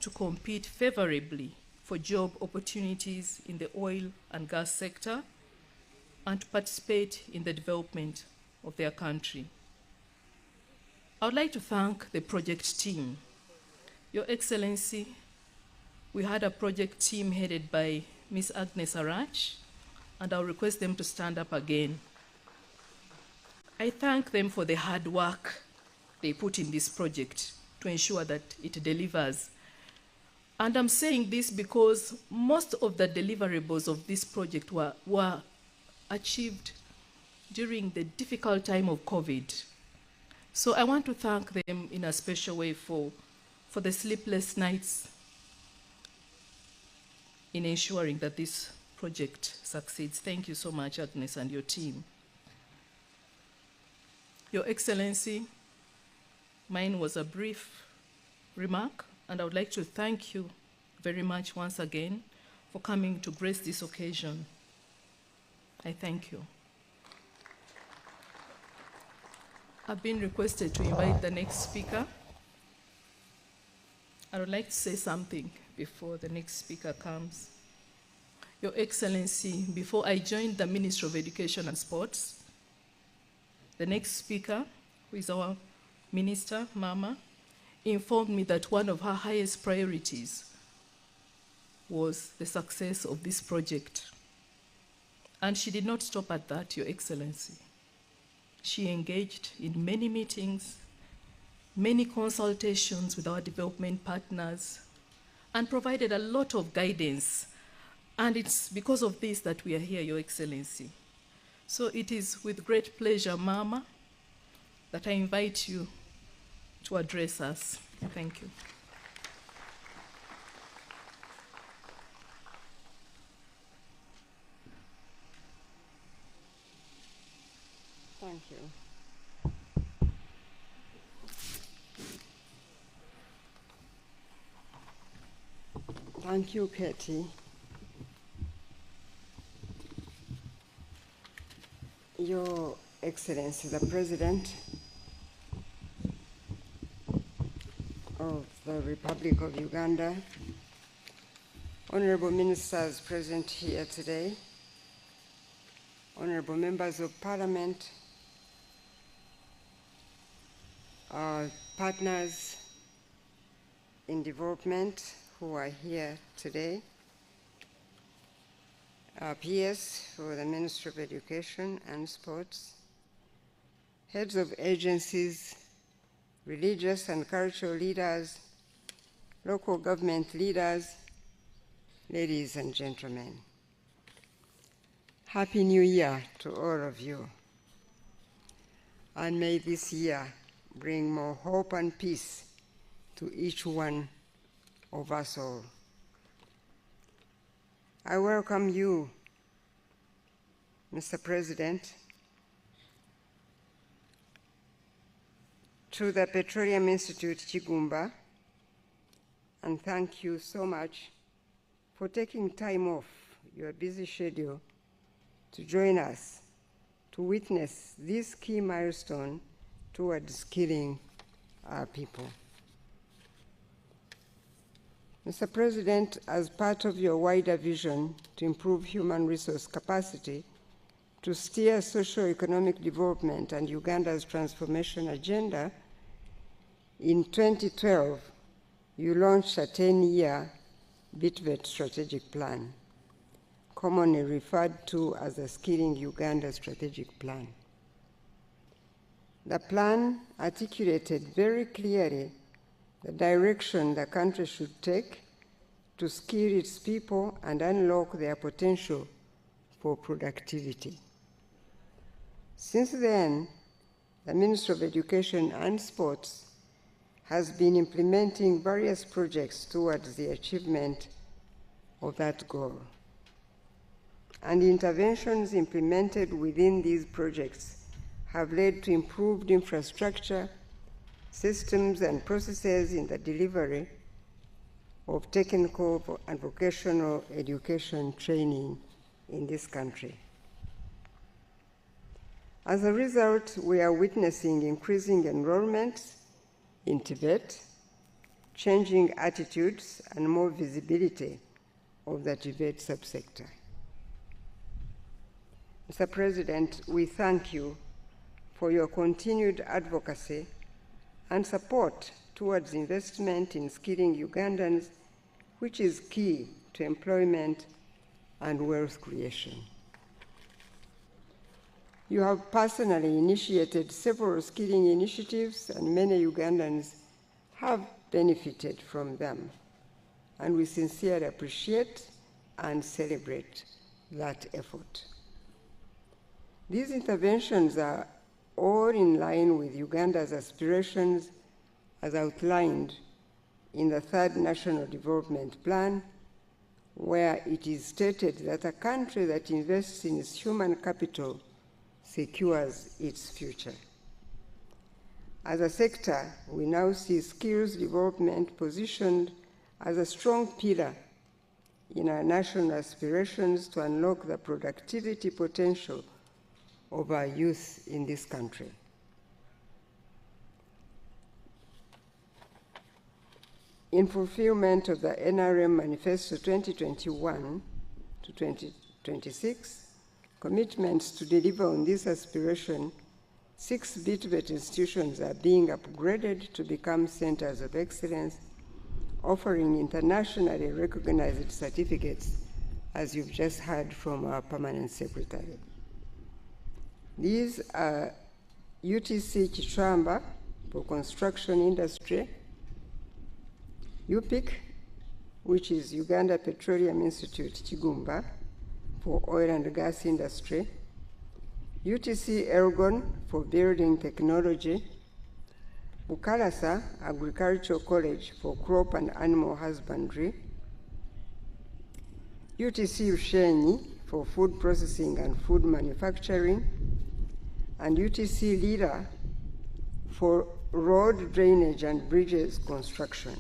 [SPEAKER 5] to compete favorably for job opportunities in the oil and gas sector and to participate in the development of their country. I would like to thank the project team. Your Excellency, we had a project team headed by Ms. Agnes Arach, and I'll request them to stand up again. I thank them for the hard work they put in this project to ensure that it delivers. And I'm saying this because most of the deliverables of this project were achieved during the difficult time of COVID. So I want to thank them in a special way for the sleepless nights in ensuring that this project succeeds. Thank you so much, Agnes, and your team. Your Excellency, mine was a brief remark, and I would like to thank you very much once again for coming to grace this occasion. I thank you. I've been requested to invite the next speaker. I would like to say something before the next speaker comes. Your Excellency, before I joined the Ministry of Education and Sports, the next speaker, who is our Minister, Mama, informed me that one of her highest priorities was the success of this project. And she did not stop at that, Your Excellency. She engaged in many meetings, many consultations with our development partners, and provided a lot of guidance. And it's because of this that we are here, Your Excellency. So it is with great pleasure, Mama, that I invite you to address us. Thank you.
[SPEAKER 6] Thank you. Thank you, Katie. Your Excellency, the President of the Republic of Uganda, honorable ministers present here today, honorable members of Parliament, our partners in development who are here today, our peers for the Ministry of Education and Sports, heads of agencies, religious and cultural leaders, local government leaders, ladies and gentlemen. Happy New Year to all of you. And may this year bring more hope and peace to each one of us all. I welcome you, Mr. President, to the Petroleum Institute KIGUMBA, and thank you so much for taking time off your busy schedule to join us to witness this key milestone towards skilling our people. Mr. President, as part of your wider vision to improve human resource capacity, to steer socio-economic development and Uganda's transformation agenda, in 2012, you launched a 10-year BITVET strategic plan, commonly referred to as the Skilling Uganda Strategic Plan. The plan articulated very clearly the direction the country should take to skill its people and unlock their potential for productivity. Since then, the Ministry of Education and Sports has been implementing various projects towards the achievement of that goal. And the interventions implemented within these projects have led to improved infrastructure, systems, and processes in the delivery of technical and vocational education training in this country. As a result, we are witnessing increasing enrollments in TVET, changing attitudes, and more visibility of the TVET subsector. Mr. President, we thank you for your continued advocacy and support towards investment in skilling Ugandans, which is key to employment and wealth creation. You have personally initiated several skilling initiatives, and many Ugandans have benefited from them, and we sincerely appreciate and celebrate that effort. These interventions are all in line with Uganda's aspirations as outlined in the Third National Development Plan, where it is stated that a country that invests in its human capital secures its future. As a sector, we now see skills development positioned as a strong pillar in our national aspirations to unlock the productivity potential of our youth in this country. In fulfillment of the NRM Manifesto 2021 to 2026, commitments to deliver on this aspiration, 6 BITVET institutions are being upgraded to become centers of excellence, offering internationally recognized certificates, as you've just heard from our permanent secretary. These are UTC Kichwamba for construction industry, UPIC, which is Uganda Petroleum Institute KIGUMBA, for oil and gas industry, UTC Elgon for building technology, Bukalasa Agricultural College for crop and animal husbandry, UTC Ushenyi for food processing and food manufacturing, and UTC Lira for road drainage and bridges construction.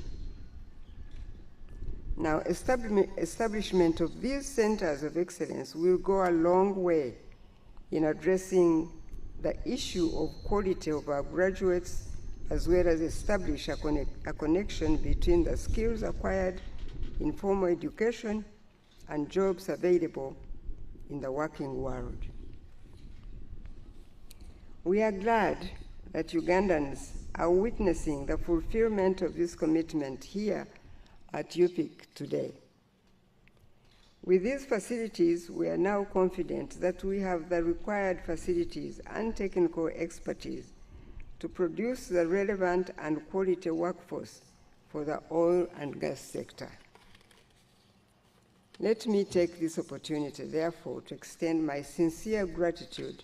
[SPEAKER 6] Now, establishment of these centers of excellence will go a long way in addressing the issue of quality of our graduates, as well as establish a connection between the skills acquired in formal education and jobs available in the working world. We are glad that Ugandans are witnessing the fulfillment of this commitment here at UPIC today. With these facilities, we are now confident that we have the required facilities and technical expertise to produce the relevant and quality workforce for the oil and gas sector. Let me take this opportunity, therefore, to extend my sincere gratitude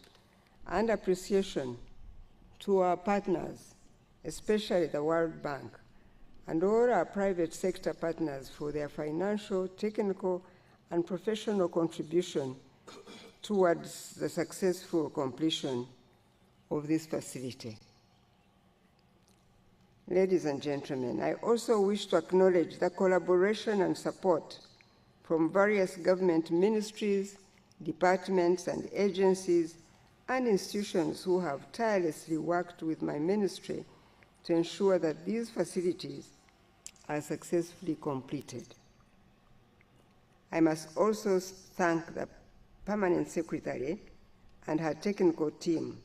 [SPEAKER 6] and appreciation to our partners, especially the World Bank, and all our private sector partners for their financial, technical, and professional contribution towards the successful completion of this facility. Ladies and gentlemen, I also wish to acknowledge the collaboration and support from various government ministries, departments, and agencies and institutions who have tirelessly worked with my ministry to ensure that these facilities are successfully completed. I must also thank the Permanent Secretary and her technical team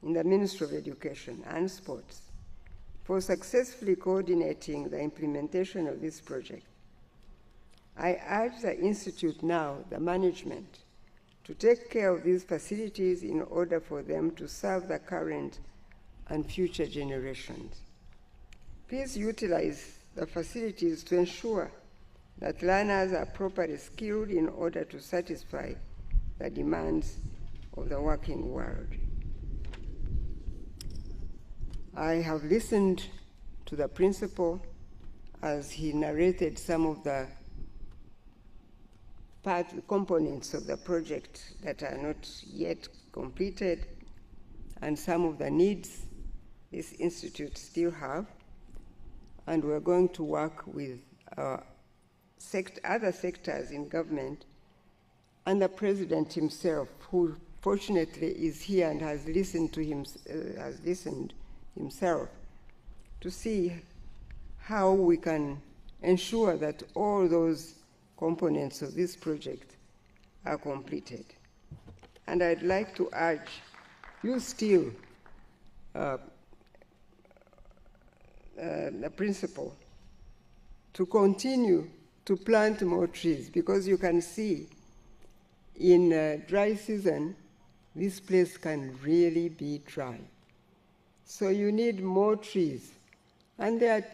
[SPEAKER 6] in the Ministry of Education and Sports for successfully coordinating the implementation of this project. I urge the Institute now, the management, to take care of these facilities in order for them to serve the current and future generations. Please utilize the facilities to ensure that learners are properly skilled in order to satisfy the demands of the working world. I have listened to the principal as he narrated some of the components of the project that are not yet completed and some of the needs this institute still have. And we're going to work with other sectors in government and the president himself, who fortunately is here and has listened to himself, to see how we can ensure that all those components of this project are completed. And I'd like to urge you still, the principal, to continue to plant more trees, because you can see in dry season, this place can really be dry. So you need more trees. And there are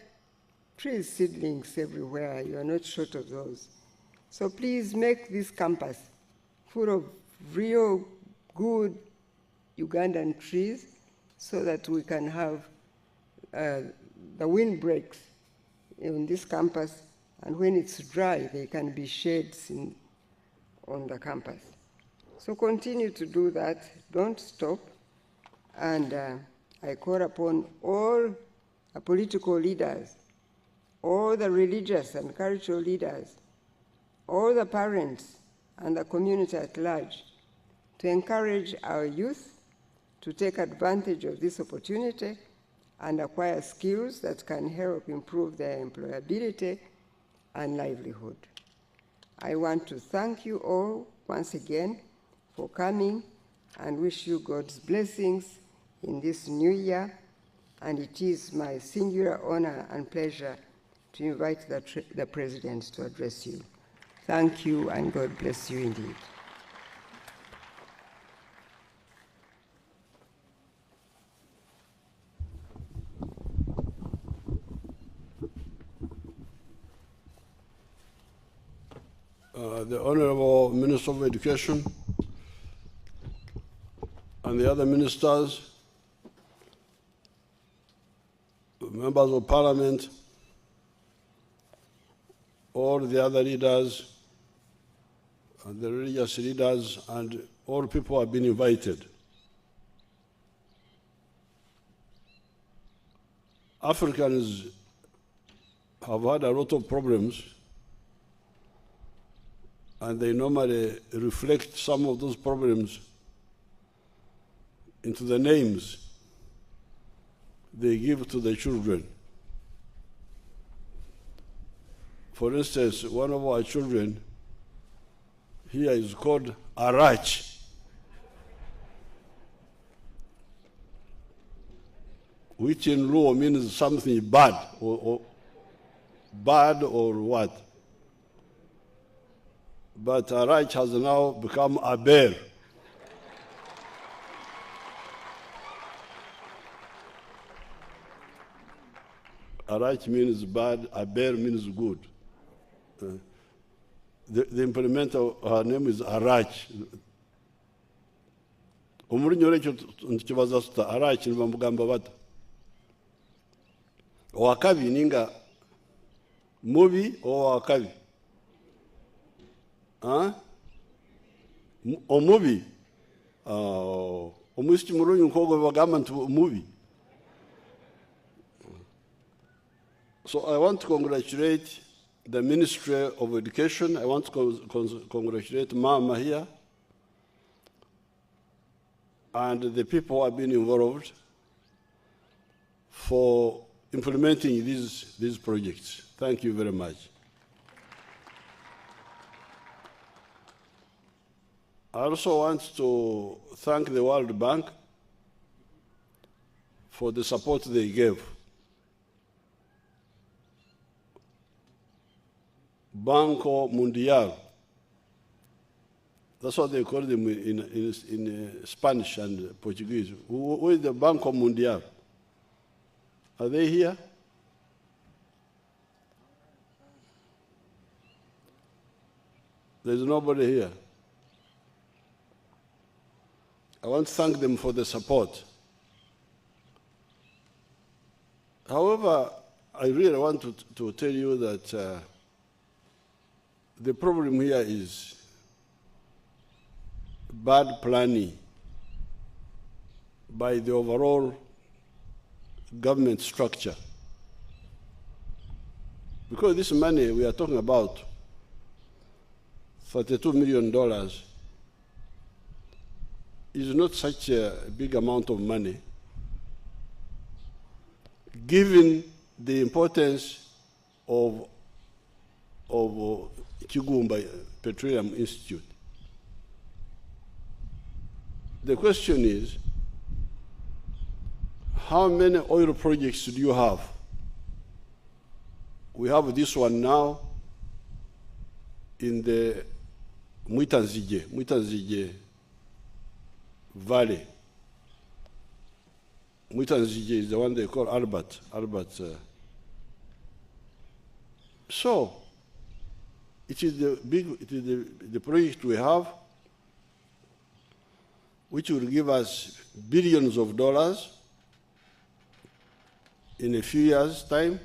[SPEAKER 6] tree seedlings everywhere. You are not short of those. So please make this campus full of real good Ugandan trees so that we can have the windbreaks in this campus, and when it's dry, there can be shades on the campus. So continue to do that, don't stop, and I call upon all the political leaders, all the religious and cultural leaders, all the parents and the community at large to encourage our youth to take advantage of this opportunity and acquire skills that can help improve their employability and livelihood. I want to thank you all once again for coming and wish you God's blessings in this new year, and it is my singular honor and pleasure to invite the President to address you. Thank you, and God bless you indeed.
[SPEAKER 7] The Honorable Minister of Education and the other ministers, members of Parliament, all the other leaders, and the religious leaders, and all people have been invited. Africans have had a lot of problems, and they normally reflect some of those problems into the names they give to the children. For instance, one of our children here is called Arach, which in Luo means something bad, or bad or what. But Arach has now become a bear. Arach means bad, a bear means good. The implementer of her name is Arach. Umurinyo lecho nchibaza suta Arach ni bamugamba bata. Wakabi ninga mubi o wakabi. Omubi. Omusti murunyu nkogo bagamba ntu mubi. So I want to congratulate the Ministry of Education. I want to congratulate Mama here and the people who have been involved for implementing these projects. Thank you very much. I also want to thank the World Bank for the support they gave Banco Mundial. That's what they call them in Spanish and Portuguese. Who is the Banco Mundial? Are they here? There's nobody here. I want to thank them for the support. However, I really want to tell you that the problem here is bad planning by the overall government structure. Because this money we are talking about, $32 million, is not such a big amount of money, given the importance of KIGUMBA Petroleum Institute. The question is, how many oil projects do you have? We have this one now in the Mwitanzige Valley. Mwitanzige is the one they call Albert. So, it is the project we have, which will give us billions of dollars in a few years' time,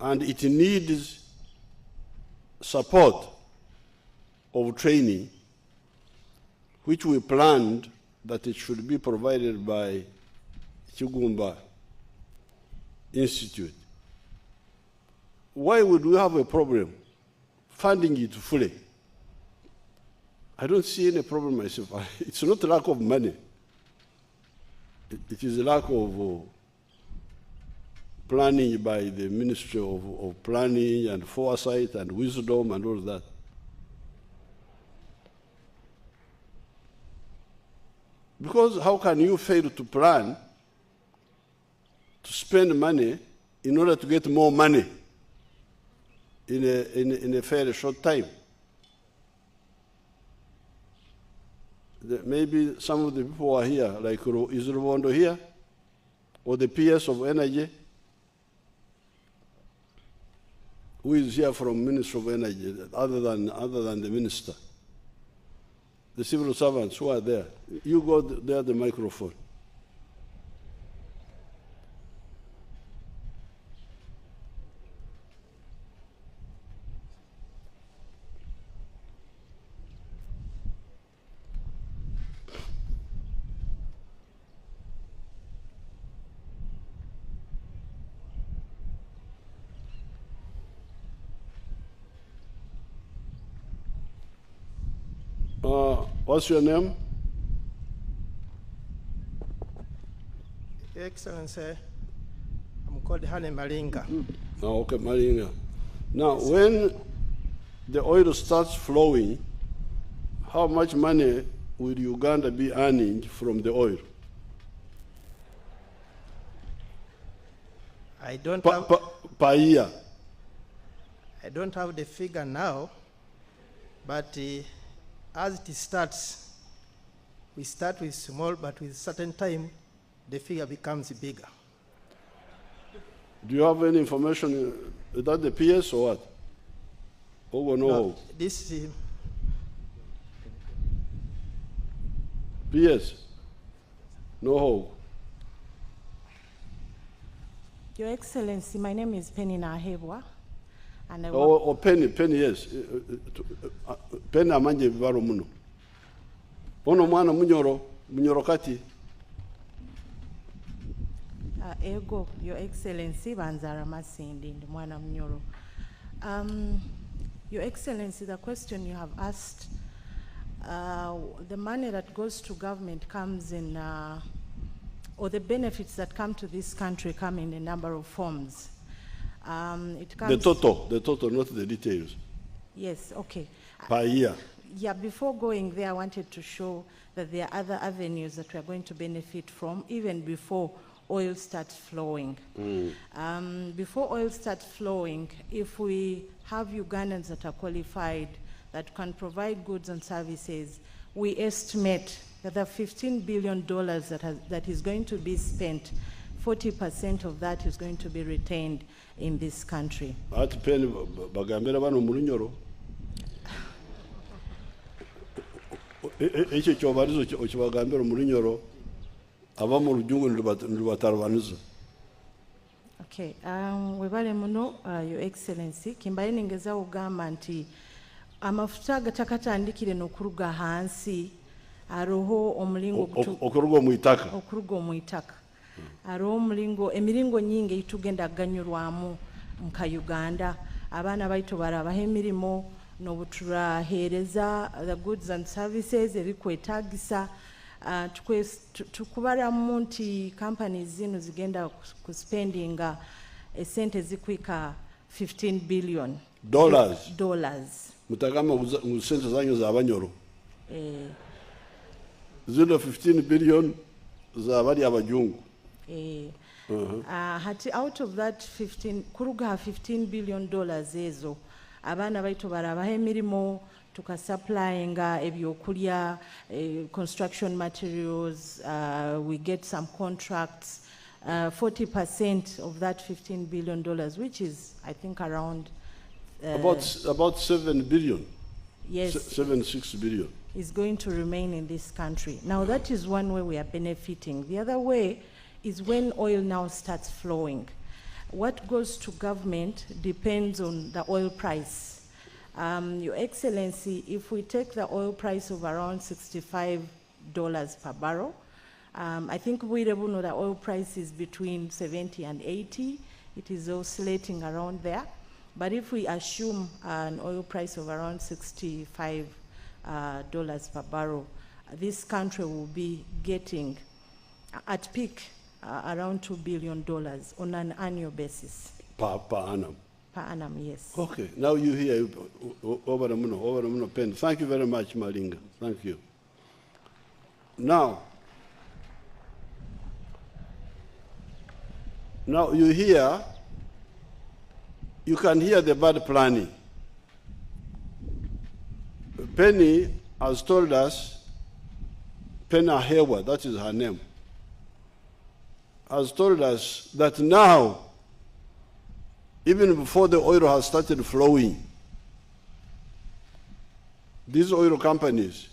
[SPEAKER 7] and it needs support of training, which we planned that it should be provided by KIGUMBA Institute. Why would we have a problem funding it fully? I don't see any problem myself. It's not a lack of money. It is a lack of planning by the Ministry of Planning and Foresight and Wisdom and all that. Because how can you fail to plan to spend money in order to get more money in a fairly short time? Maybe some of the people who are here, like is Rwanda here, or the PS of Energy, who is here from Ministry of Energy, other than the minister? The civil servants who are there. You go there, the microphone. What's your name?
[SPEAKER 8] Your Excellency, I'm called Hane Malinga.
[SPEAKER 7] Oh, okay, Malinga. Now, when the oil starts flowing, how much money will Uganda be earning from the oil?
[SPEAKER 8] I don't
[SPEAKER 7] per year?
[SPEAKER 8] I don't have the figure now, but as it starts, we start with small, but with certain time, the figure becomes bigger.
[SPEAKER 7] Do you have any information? Is that the PS or what? Oh, no.
[SPEAKER 8] This is
[SPEAKER 7] PS. No hope.
[SPEAKER 4] Your Excellency, my name is Penny Nahebwa. And I
[SPEAKER 7] Penny, yes. Penny amanje vivaro muno. Ono mwana munyoro kati.
[SPEAKER 4] Ego, Your Excellency, Banzara Masindi, mwana munyoro. Your Excellency, the question you have asked, the money that goes to government comes in, or the benefits that come to this country come in a number of forms. It comes
[SPEAKER 7] the total, not the details.
[SPEAKER 4] Yes, okay.
[SPEAKER 7] Per year.
[SPEAKER 4] Yeah, before going there, I wanted to show that there are other avenues that we are going to benefit from, even before oil starts flowing. Before oil starts flowing, if we have Ugandans that are qualified, that can provide goods and services, we estimate that the $15 billion that is going to be spent, 40% of that is going to be retained in this country. Okay, webale muno, Your Excellency, kimbaye ningeza ugamba nti amafuta gatakatandikire n'okuruga hansi aroho omulingo
[SPEAKER 7] okuruga mu itaka
[SPEAKER 4] aroho omulingo emiringo nyingi itugenda ganyurwamu nka Uganda abaana baitu barabaho emirimo n'obuturahereza the goods and services ebikwetagisa tukubaramu nti companies zino zigenda kuspendinga esente zikwika $15 billion
[SPEAKER 7] mutagama sente zanyu za abanyoro zino 15 billion za bali abajungu
[SPEAKER 4] hati out of that 15 kuruga $15 billion ezo abana baitu barabaho emirimo tukasupplyinga ebyokulya construction materials, we get some contracts, 40% of that $15 billion, which is I think around
[SPEAKER 7] about 7 billion.
[SPEAKER 4] Yes,
[SPEAKER 7] 6 billion
[SPEAKER 4] is going to remain in this country. Now that is one way we are benefiting. The other way is when oil now starts flowing. What goes to government depends on the oil price. Your Excellency, if we take the oil price of around $65 per barrel, I think we know the oil price is between 70 and 80. It is oscillating around there. But if we assume an oil price of around $65 per barrel, this country will be getting, at peak, around $2 billion on an annual basis.
[SPEAKER 7] Per annum?
[SPEAKER 4] Per annum, yes.
[SPEAKER 7] Okay, now you hear over the moon pen. Thank you very much, Malinga. Thank you. Now you can hear the bad planning. Penny has told us, Penna Hayward, that is her name, has told us that now, even before the oil has started flowing, these oil companies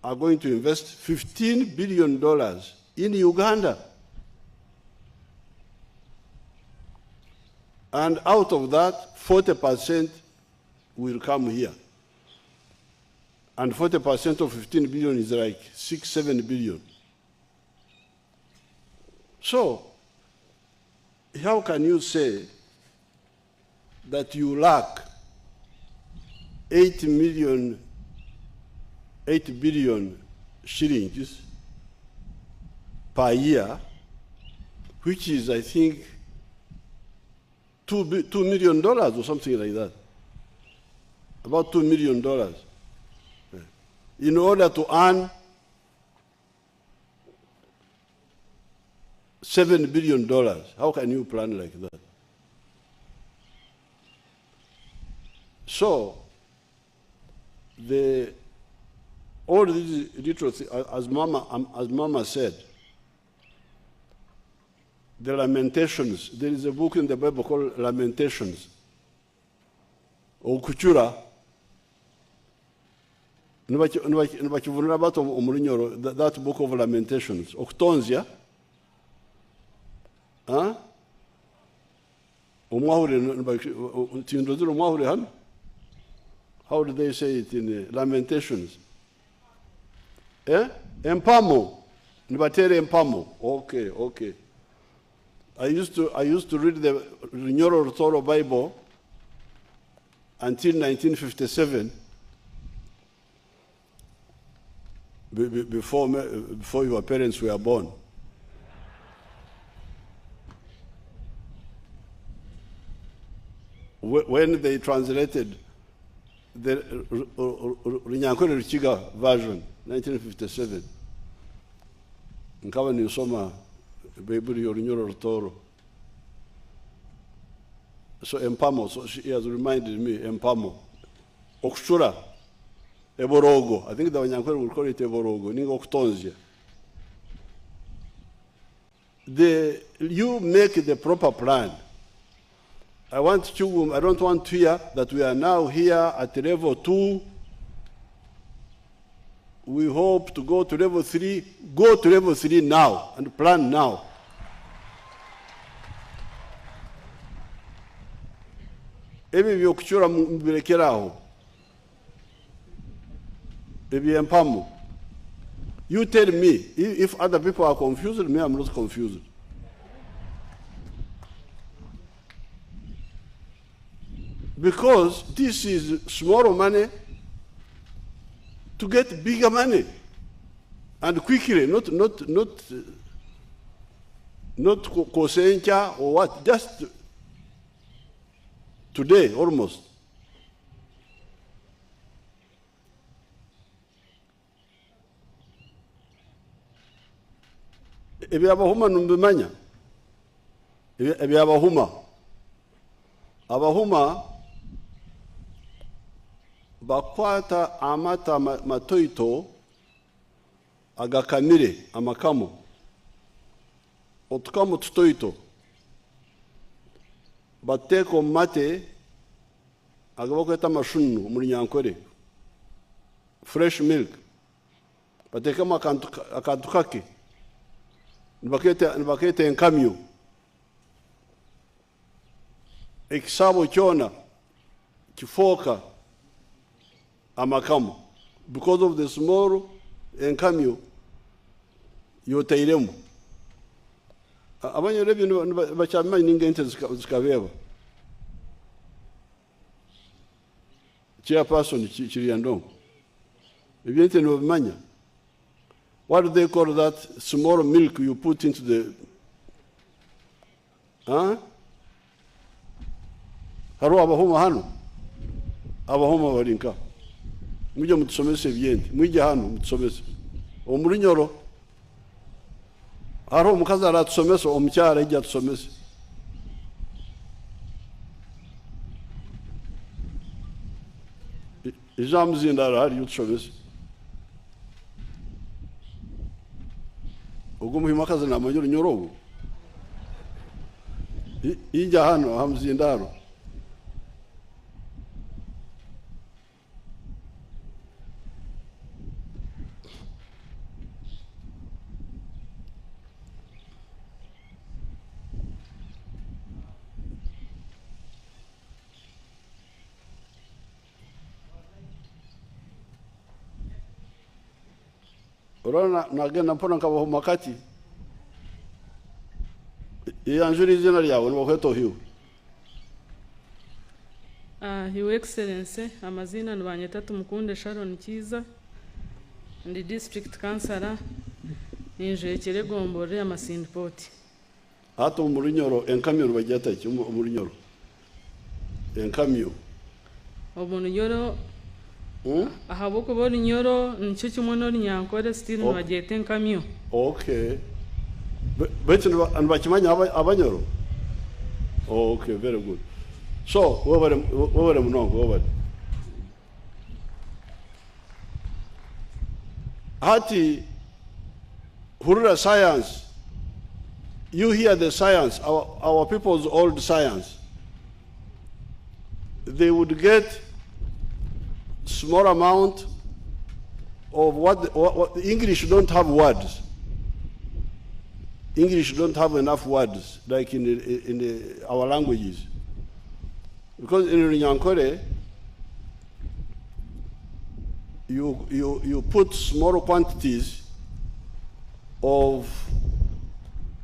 [SPEAKER 7] are going to invest $15 billion in Uganda. And out of that, 40% will come here. And 40% of 15 billion is like 6-7 billion. So, how can you say that you lack 8 billion shillings per year, which is, I think, $2 million or something like that. About $2 million. In order to earn $7 billion. How can you plan like that? So, all these little things, as Mama said, the Lamentations, there is a book in the Bible called Lamentations, or Kuchura, that book of Lamentations, Octonzia, how do they say it in Lamentations? Empamo. Empamo. Okay. I used to read the Nyoro Toro Bible until 1957, before your parents were born. When they translated the Runyankore Ruchiga version, 1957, nkawa nilisoma Beburi Orinyoro Rotoro. So Empamo, so she has reminded me, Empamo. Okshura, Eborogo. I think the Wanyankore will call it Eborogo, Ning Oktonzia. You make the proper plan. I don't want to hear that we are now here at level 2. We hope to go to level 3. Go to level 3 now and plan now. Ebi byokuchura mbirekeraho. Ebi empamu. You tell me, if other people are confused, me, I'm not confused. Because this is small money to get bigger money. And quickly, not Kosencha or what, just today, almost. Ebi abahuma numbimanya. Ebi abahuma. Abahuma bakwata amata matoito agakamire amakamo. Otukamo tutoito. Bateko mate agabakweta mashunu muri Nyankore. Fresh milk. Bateka akantukake. Nibakete enkamyo. Ekisabo kyona kifoka amakamo. Because of the small enkamyo yotairemu. Abanye rebi bachama ningente zikabeba. Chairperson Chiriandong. Ebiente no manya. What do they call that small milk you put into the... Huh? Haro abahoma hano. Abahoma warinka. Mwija mutusomese byente. Mwija hano mutusomese. Omurinyoro. Haro mukaza aratusomese omukyara ijja tusomese. Ijamuzindara hari yutusomese. Ogumuhimakaza na majoro nyorogo. Ija hano hamzindaro. Urana nagenda mpona kabaho makati. Iyanjuri izina lyawe nibakweto hiyo.
[SPEAKER 9] Your Excellency, amazina nibanyeta Tumukunde Sharon Kiza, ndi district councillor ninje Kiregombore amasindipoti.
[SPEAKER 7] Hato Murinyoro enkamyo rubajata ki Murinyoro. Enkamyo.
[SPEAKER 9] Omunyoro ahaboko bori nyoro nicyo kimwe no Nyankore still nibagete enkamyo.
[SPEAKER 7] Okay. But anbakimanya abanyoro. Okay, very good. So, over mnongo over. Hati Hurura science. You hear the science, our people's old science. They would get small amount of what English don't have words. English don't have enough words like in our languages. Because in Nyankore, you put small quantities of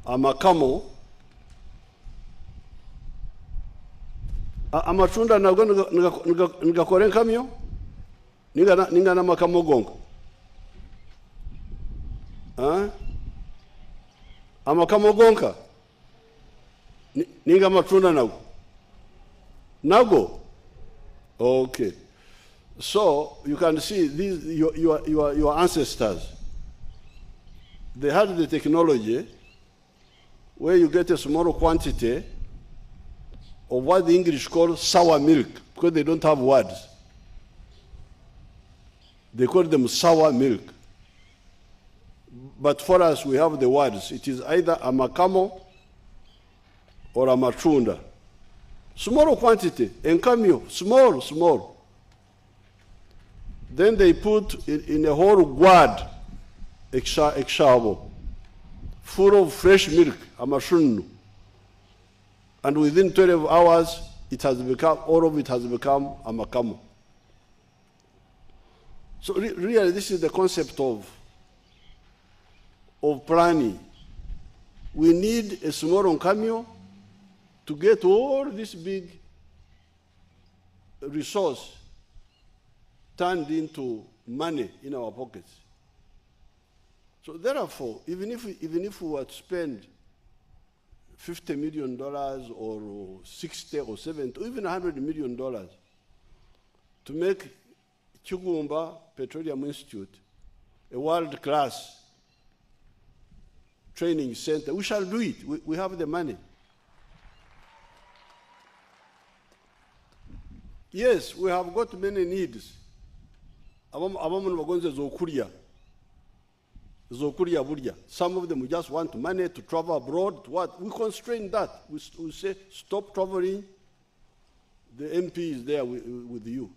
[SPEAKER 7] amakamo. Amatunda ngakore nkamyo ninga na makamo gongo. Amakamo gonka ninga matunda nago. Okay. So you can see these your ancestors. They had the technology where you get a small quantity of what the English call sour milk, because they don't have words. They call them sour milk. But for us, we have the words. It is either a makamo or a matunda. Small quantity, encamio, small. Then they put in a whole guard, ekshabo, full of fresh milk, amashunu. And within 12 hours, all of it has become a makamo. So really, this is the concept of planning. We need a small encamio to get all this big resource turned into money in our pockets. So therefore, even if we were to spend $50 million or 60 or 70 or even $100 million to make KIGUMBA Petroleum Institute a world-class training center, we shall do it. We have the money. Yes, we have got many needs. Some of them we just want money to travel abroad. To what? We constrain that. We say, stop traveling. The MP is there with you.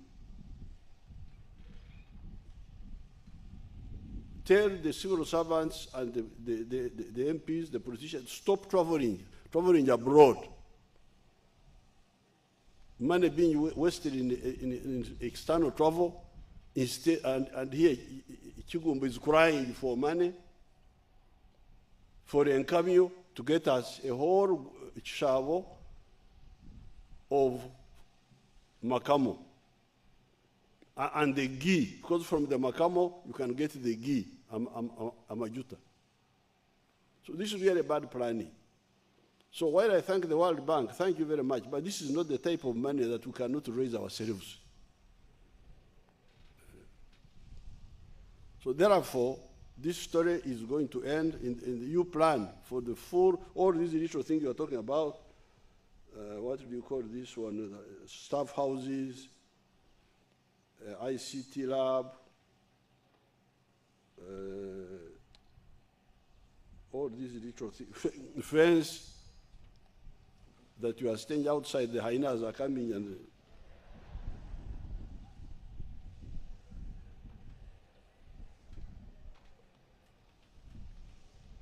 [SPEAKER 7] Tell the civil servants and the MPs, the politicians, stop traveling abroad. Money being wasted in external travel, instead, and here KIGUMBA is crying for money, for the encamio to get us a whole shavo of makamo. And the ghee, because from the makamo you can get the ghee, amajuta. So this is really bad planning. So while I thank the World Bank, thank you very much, but this is not the type of money that we cannot raise ourselves. So therefore, this story is going to end in the new plan for the full, all these little things you are talking about. What do you call this one? Staff houses, ICT lab, all these little things, fence that you are staying outside, the hyenas are coming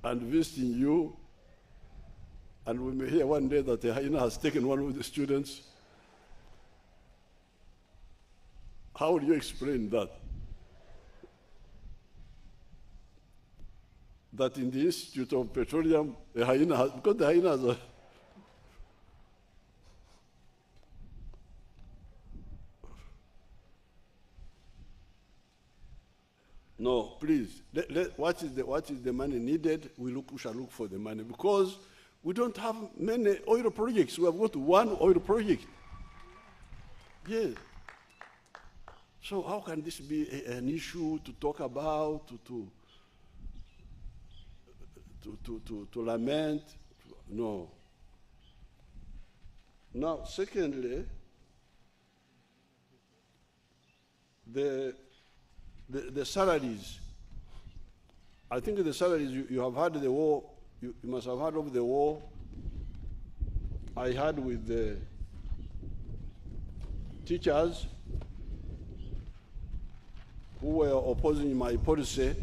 [SPEAKER 7] and visiting you, and we may hear one day that the hyena has taken one of the students. How would you explain that? That in the Institute of Petroleum, the hyena has, because the hyenas are, no, please, what is the money needed? We shall look for the money, because we don't have many oil projects. We have got one oil project. Yes. So how can this be an issue to talk about, to lament? No. Now, secondly, the salaries. I think the salaries, you have had the war, you must have heard of the war I had with the teachers who were opposing my policy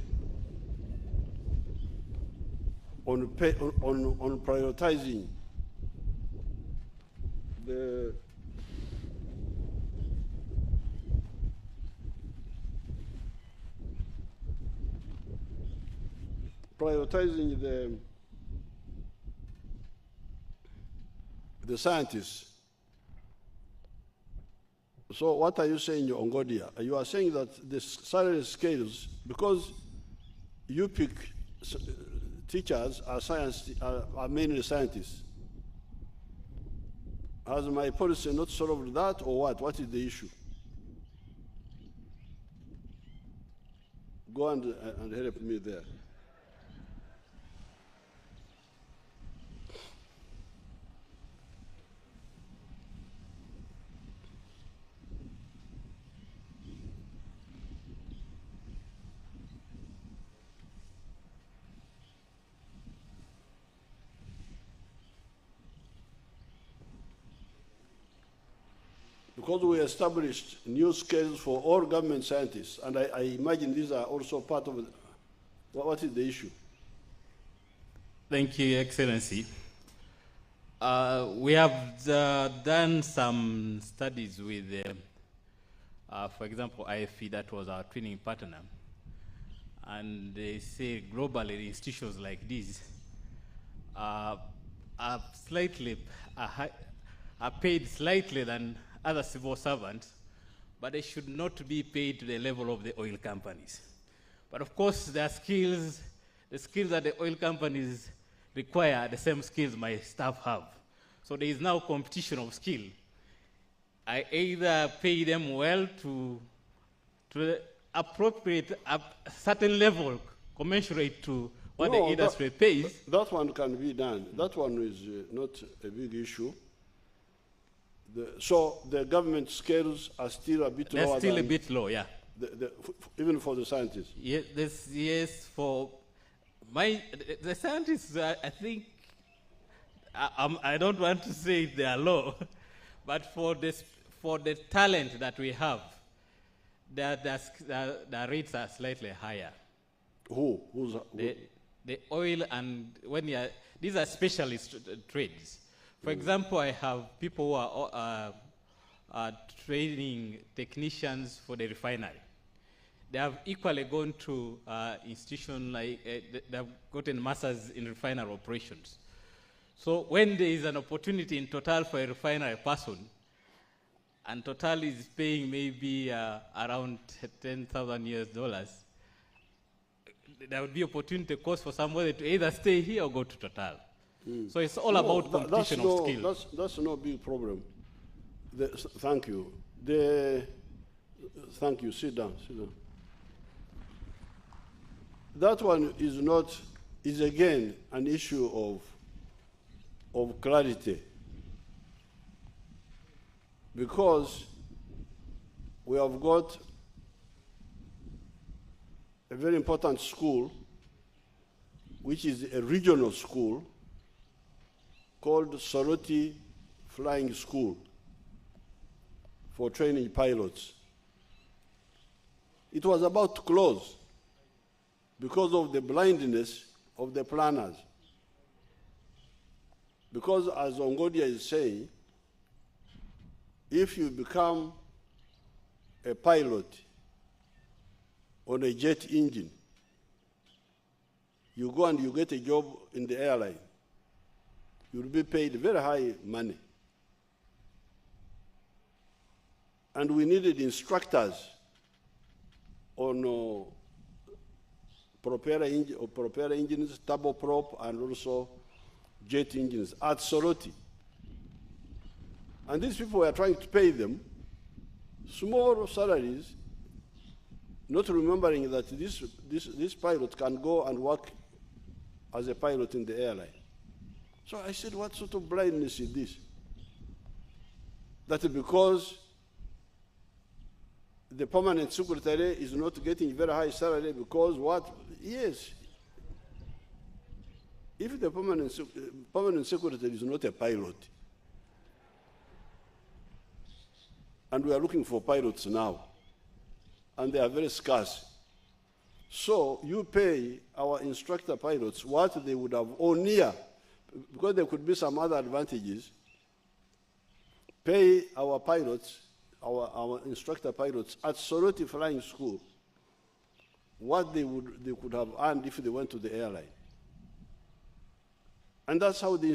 [SPEAKER 7] on prioritizing the scientists. So what are you saying, Ongodia? You are saying that the salary scales, because you pick teachers are mainly scientists. Has my policy not solved that, or what? What is the issue? Go and help me there. because we established new scales for all government scientists, and I imagine these are also part of it. What is the issue?
[SPEAKER 3] Thank you, Excellency. We have done some studies with, for example, IFE, that was our training partner. And they say globally, institutions like these are paid slightly than other civil servants, but they should not be paid to the level of the oil companies. But of course, their skills, the skills that the oil companies require, the same skills my staff have. So there is now competition of skill. I either pay them well to appropriate a certain level commensurate to what the industry pays.
[SPEAKER 7] That one can be done. That one is not a big issue. So the government scales are still a bit lower.
[SPEAKER 3] They're still a bit low, yeah.
[SPEAKER 7] Even for the scientists.
[SPEAKER 3] Yes, for the scientists, I think, I don't want to say they are low, but for the talent that we have, the rates are slightly higher.
[SPEAKER 7] Who?
[SPEAKER 3] The oil, and these are specialist trades. For example, I have people who are training technicians for the refinery. They have equally gone to institutions like, they have gotten masters in refinery operations. So when there is an opportunity in Total for a refinery person, and Total is paying maybe around $10,000, there would be opportunity cost for somebody to either stay here or go to Total. So it's all about competition of skills.
[SPEAKER 7] That's no big problem. Thank you. Thank you. Sit down. That one is again an issue of clarity. Because we have got a very important school, which is a regional school, called Soroti Flying School for training pilots. It was about to close because of the blindness of the planners. Because as Ongodia is saying, if you become a pilot on a jet engine, you go and you get a job in the airline, you'll be paid very high money. And we needed instructors on propeller engines, turboprop, and also jet engines at Soroti. And these people were trying to pay them small salaries, not remembering that this pilot can go and work as a pilot in the airline. So I said, what sort of blindness is this? That because the permanent secretary is not getting very high salary because what? Yes. If the permanent secretary is not a pilot, and we are looking for pilots now, and they are very scarce. So you pay our instructor pilots what they would have or near, because there could be some other advantages. Pay our pilots, our instructor pilots at Soroti Flying School what they could have earned if they went to the airline. And that's how the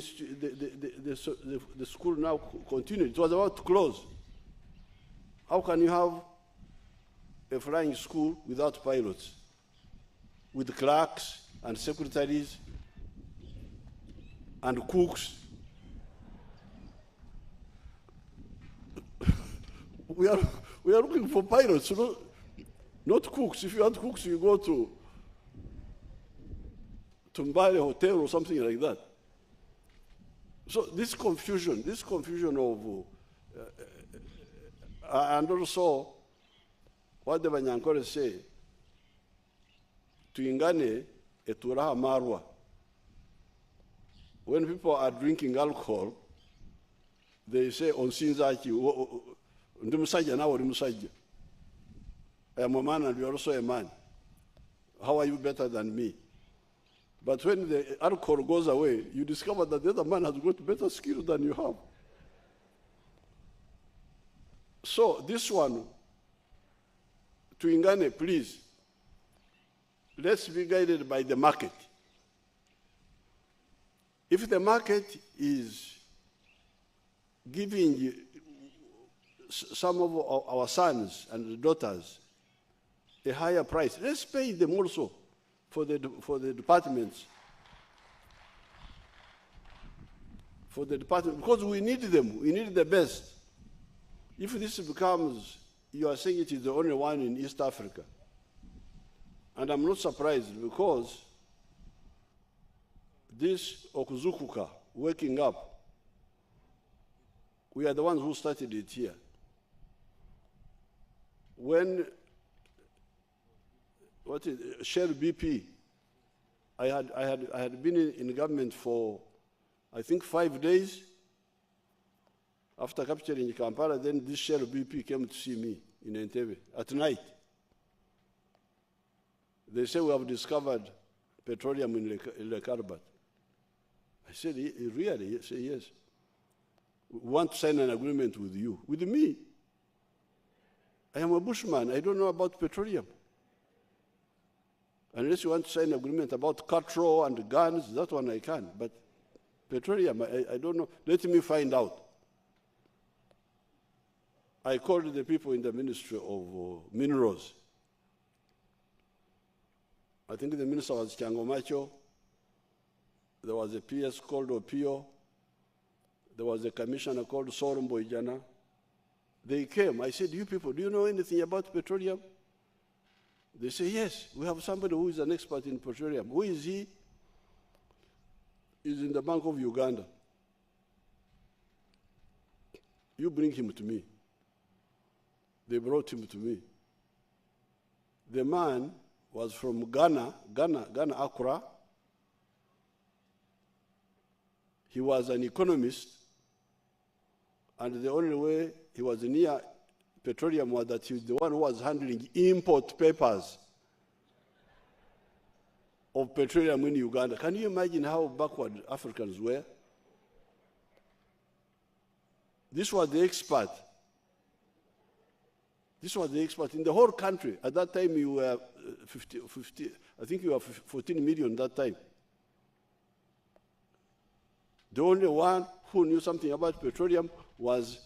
[SPEAKER 7] school now continued. It was about to close. How can you have a flying school without pilots, with clerks and secretaries and cooks? We are looking for pilots, not cooks. If you want cooks, you go to Mbale Hotel or something like that. So this confusion of, and also what the Banyankore say, tuingane eturaha marwa. When people are drinking alcohol, they say on sinzaki Ndi musajja nawe oli musajja. I am a man and you are also a man. How are you better than me? But when the alcohol goes away, you discover that the other man has got better skill than you have. So this one, Tuingane, please, let's be guided by the market. If the market is giving some of our sons and daughters a higher price, let's pay them also for the departments. For the department, because we need them, we need the best. If this becomes, you are saying it is the only one in East Africa, and I'm not surprised because this Okuzukuka, waking up, we are the ones who started it here. When, Shell BP, I had been in government for, I think, 5 days. After capturing Kampala, then this Shell BP came to see me in Entebbe at night. They say, we have discovered petroleum in Le Karbat. I said, really? He said, yes. We want to sign an agreement with you. With me? I am a bushman. I don't know about petroleum. Unless you want to sign an agreement about cattle and guns, that one I can. But petroleum, I don't know. Let me find out. I called the people in the Ministry of Minerals. I think the minister was Changomacho. There was a PS called Opio. There was a commissioner called Sorombo Ijana. They came. I said, you people, do you know anything about petroleum? They say, yes, we have somebody who is an expert in petroleum. Who is he? He's in the Bank of Uganda. You bring him to me. They brought him to me. The man was from Ghana, Accra. He was an economist, and the only way he was near petroleum was that he was the one who was handling import papers of petroleum in Uganda. Can you imagine how backward Africans were? This was the expert. This was the expert in the whole country. At that time, you were 50, I think you were 14 million that time. The only one who knew something about petroleum was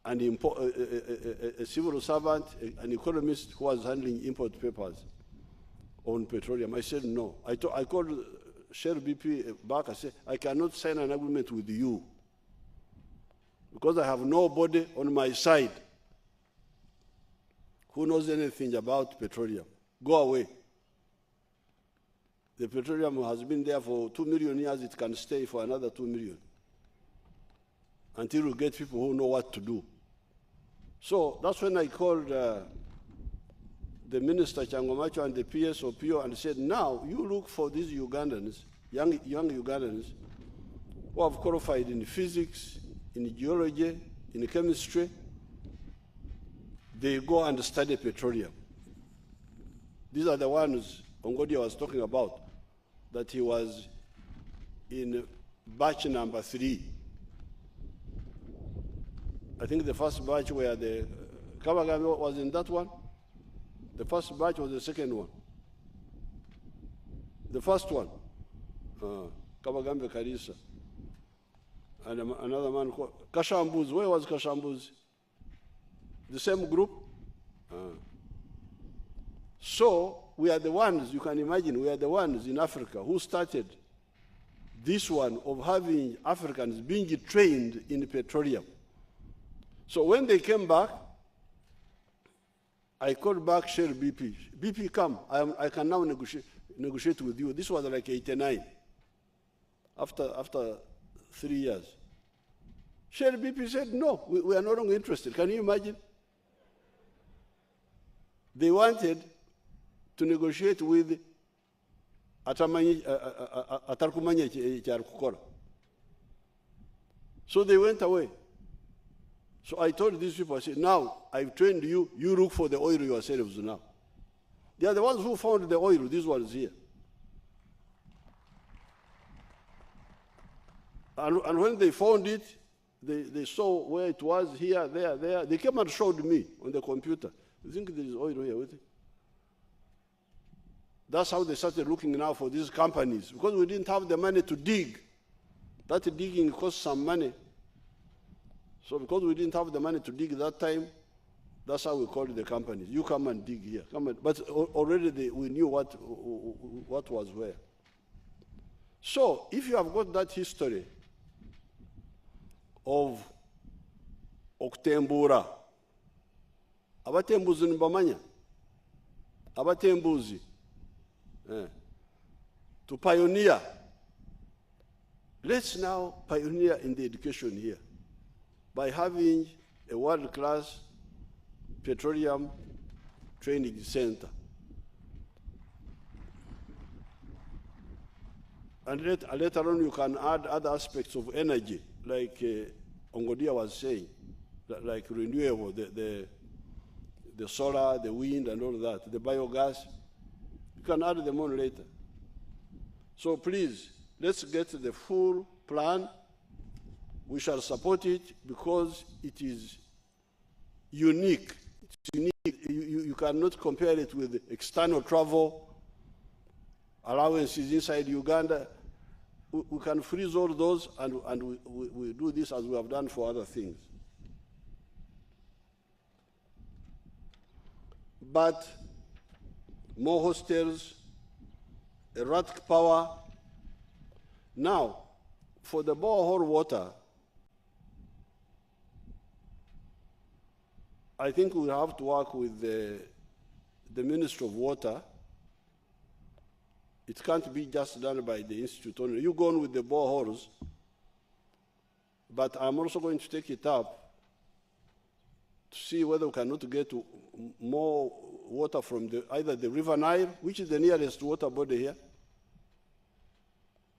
[SPEAKER 7] a civil servant, an economist who was handling import papers on petroleum. I said no. I called Shell BP back. I said, I cannot sign an agreement with you because I have nobody on my side who knows anything about petroleum. Go away. The petroleum has been there for 2 million years. It can stay for another 2 million until we get people who know what to do. So that's when I called the minister, Changomacho, and the PS or PO and said, now you look for these Ugandans, young Ugandans, who have qualified in physics, in geology, in chemistry. They go and study petroleum. These are the ones Ongodia was talking about, that he was in batch number 3. I think the first batch where the Kabagame was in that one. The first batch was the second one. The first one, Kabagambe Karisa. And another man called Kashambuz. Where was Kashambuz? The same group? So we are the ones, you can imagine, we are the ones in Africa who started this one of having Africans being trained in petroleum. So when they came back, I called back Shell BP. BP, come, I can now negotiate with you. This was like 89, after 3 years. Shell BP said, no, we are no longer interested. Can you imagine? They wanted to negotiate with Atarkumanya Charkukora. So they went away. So I told these people, I said, now I've trained you, you look for the oil yourselves now. They are the ones who found the oil, these ones here. And when they found it, they saw where it was, here, there. They came and showed me on the computer. You think there is oil here with it? That's how they started looking now for these companies, because we didn't have the money to dig. That digging cost some money. So because we didn't have the money to dig that time, that's how we called the companies. You come and dig here. Come and, but already we knew what was where. So if you have got that history of okutembura, abatembuzi nibamanya, abatembuzi, to pioneer. Let's now pioneer in the education here by having a world-class petroleum training center. And later on you can add other aspects of energy, like Ongodia was saying, like renewable, the solar, the wind and all that, the biogas. You can add them on later. So please, let's get the full plan. We shall support it because it is unique. It's unique. You cannot compare it with external travel, allowances inside Uganda. We can freeze all those and we do this as we have done for other things. But more hostels, erratic power. Now, for the borehole water, I think we have to work with the Ministry of Water. It can't be just done by the Institute only. You go on with the boreholes, but I'm also going to take it up to see whether we cannot get more water from either the River Nile, which is the nearest water body here,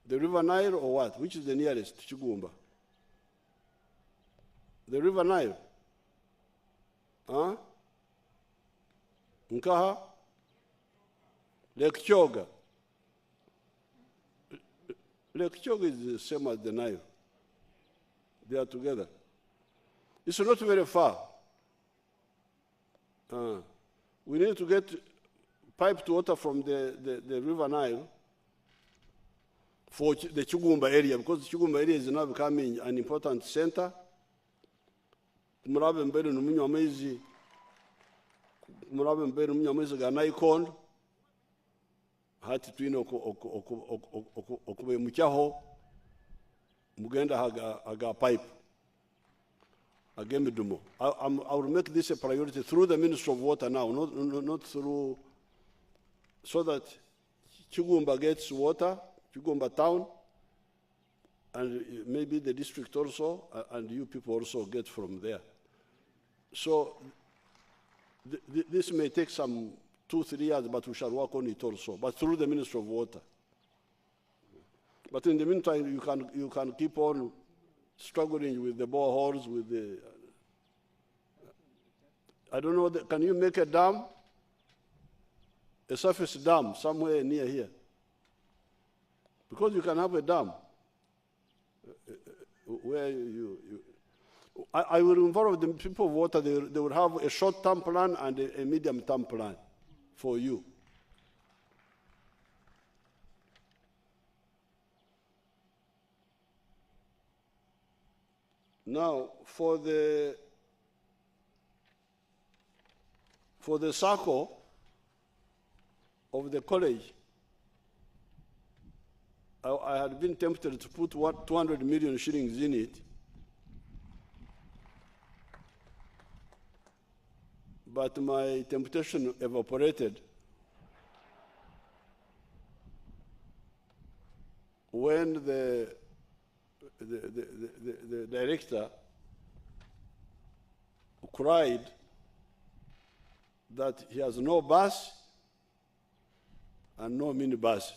[SPEAKER 7] the River Nile or what? Which is the nearest? Kigumba. The River Nile. Huh? Nkaha? Lake Choga. Lake Choga is the same as the Nile. They are together. It's not very far. We need to get piped water from the River Nile for the Kigumba area, because the Kigumba area is now becoming an important center. Murabe mbele numunywa amezi ga Naikondo hati twine okube mucyaho mugenda haga pipe agemidumo. I will make this a priority through the Ministry of Water now, not through, so that Kigumba gets water, Kigumba town, and maybe the district also, and you people also get from there. So this may take some 2-3 years, but we shall work on it also, but through the Ministry of Water. But in the meantime, you can keep on struggling with the boreholes, with the, I don't know, can you make a dam? A surface dam somewhere near here? Because you can have a dam where I will involve the people of water. They will have a short-term plan and a medium-term plan for you. Now, for the circle of the college, I had been tempted to put 200 million shillings in it, but my temptation evaporated when the director cried that he has no bus and no minibus.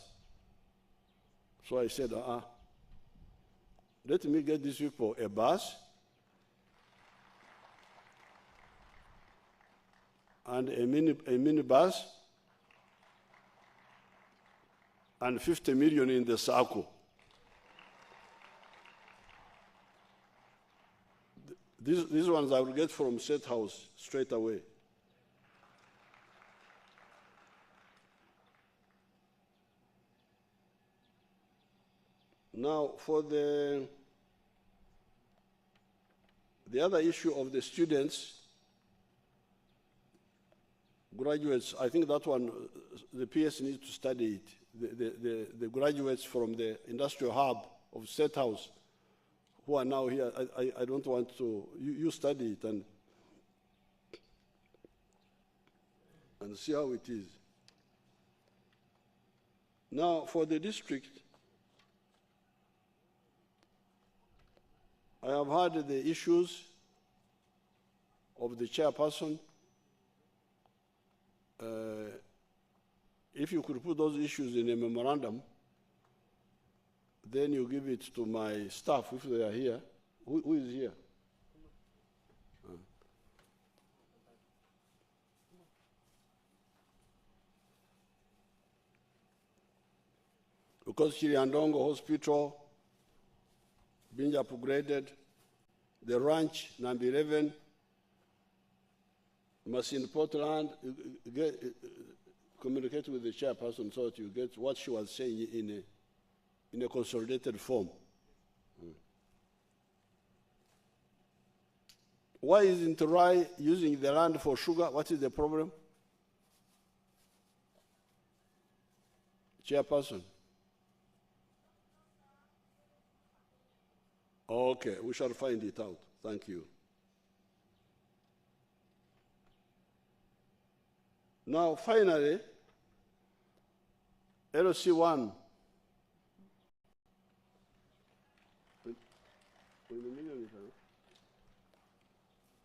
[SPEAKER 7] So I said, let me get these people a bus and a minibus, and 50 million in the circle. These ones I will get from State House straight away. Now, for the other issue of the students, graduates, I think that one, the PS needs to study it. The graduates from the industrial hub of State House who are now here, I don't want to, you study it and see how it is. Now, for the district, I have heard the issues of the chairperson. If you could put those issues in a memorandum, then you give it to my staff if they are here. Who is here? Because Chiriandongo Hospital being upgraded, the ranch number 11, Masin Portland, communicate with the chairperson so that you get what she was saying in a consolidated form. Why isn't Rai using the land for sugar? What is the problem? Chairperson. Okay, we shall find it out. Thank you. Now, finally, LC1.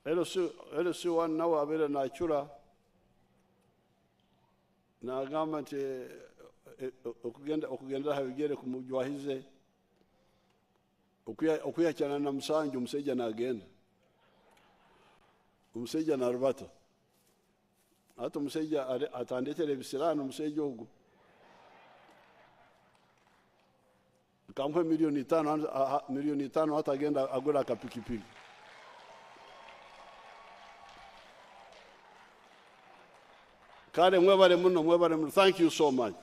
[SPEAKER 7] LC1 now abere nachura na agamba nti okugenda habigere ku mujju wahize okuyachana na Musanju omusajja n'agenda omusajja n'arubata ate omusajja atandetera ebisiraani omusajja ogwo kamuhe milioni 5 atagenda agula akapikipiki. Kale mwebale muno. Thank you so much.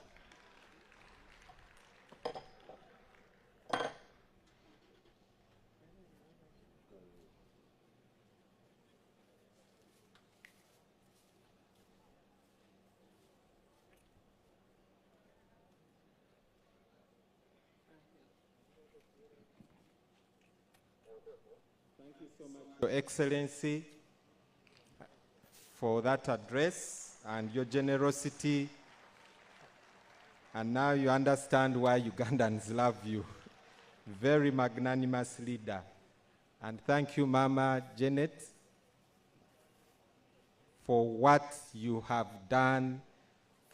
[SPEAKER 1] Thank you so much, Your Excellency, for that address and your generosity. And now you understand why Ugandans love you. Very magnanimous leader. And thank you, Mama Janet, for what you have done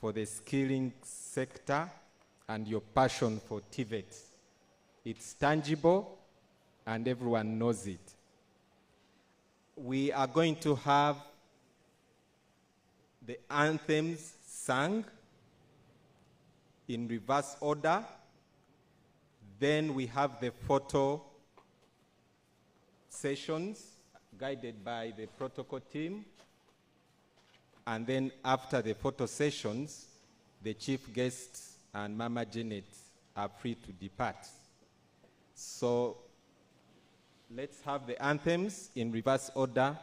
[SPEAKER 1] for the skilling sector and your passion for TVET. It's tangible and everyone knows it. We are going to have the anthems sung in reverse order. Then we have the photo sessions guided by the protocol team. And then after the photo sessions, the chief guests and Mama Janet are free to depart. So let's have the anthems in reverse order.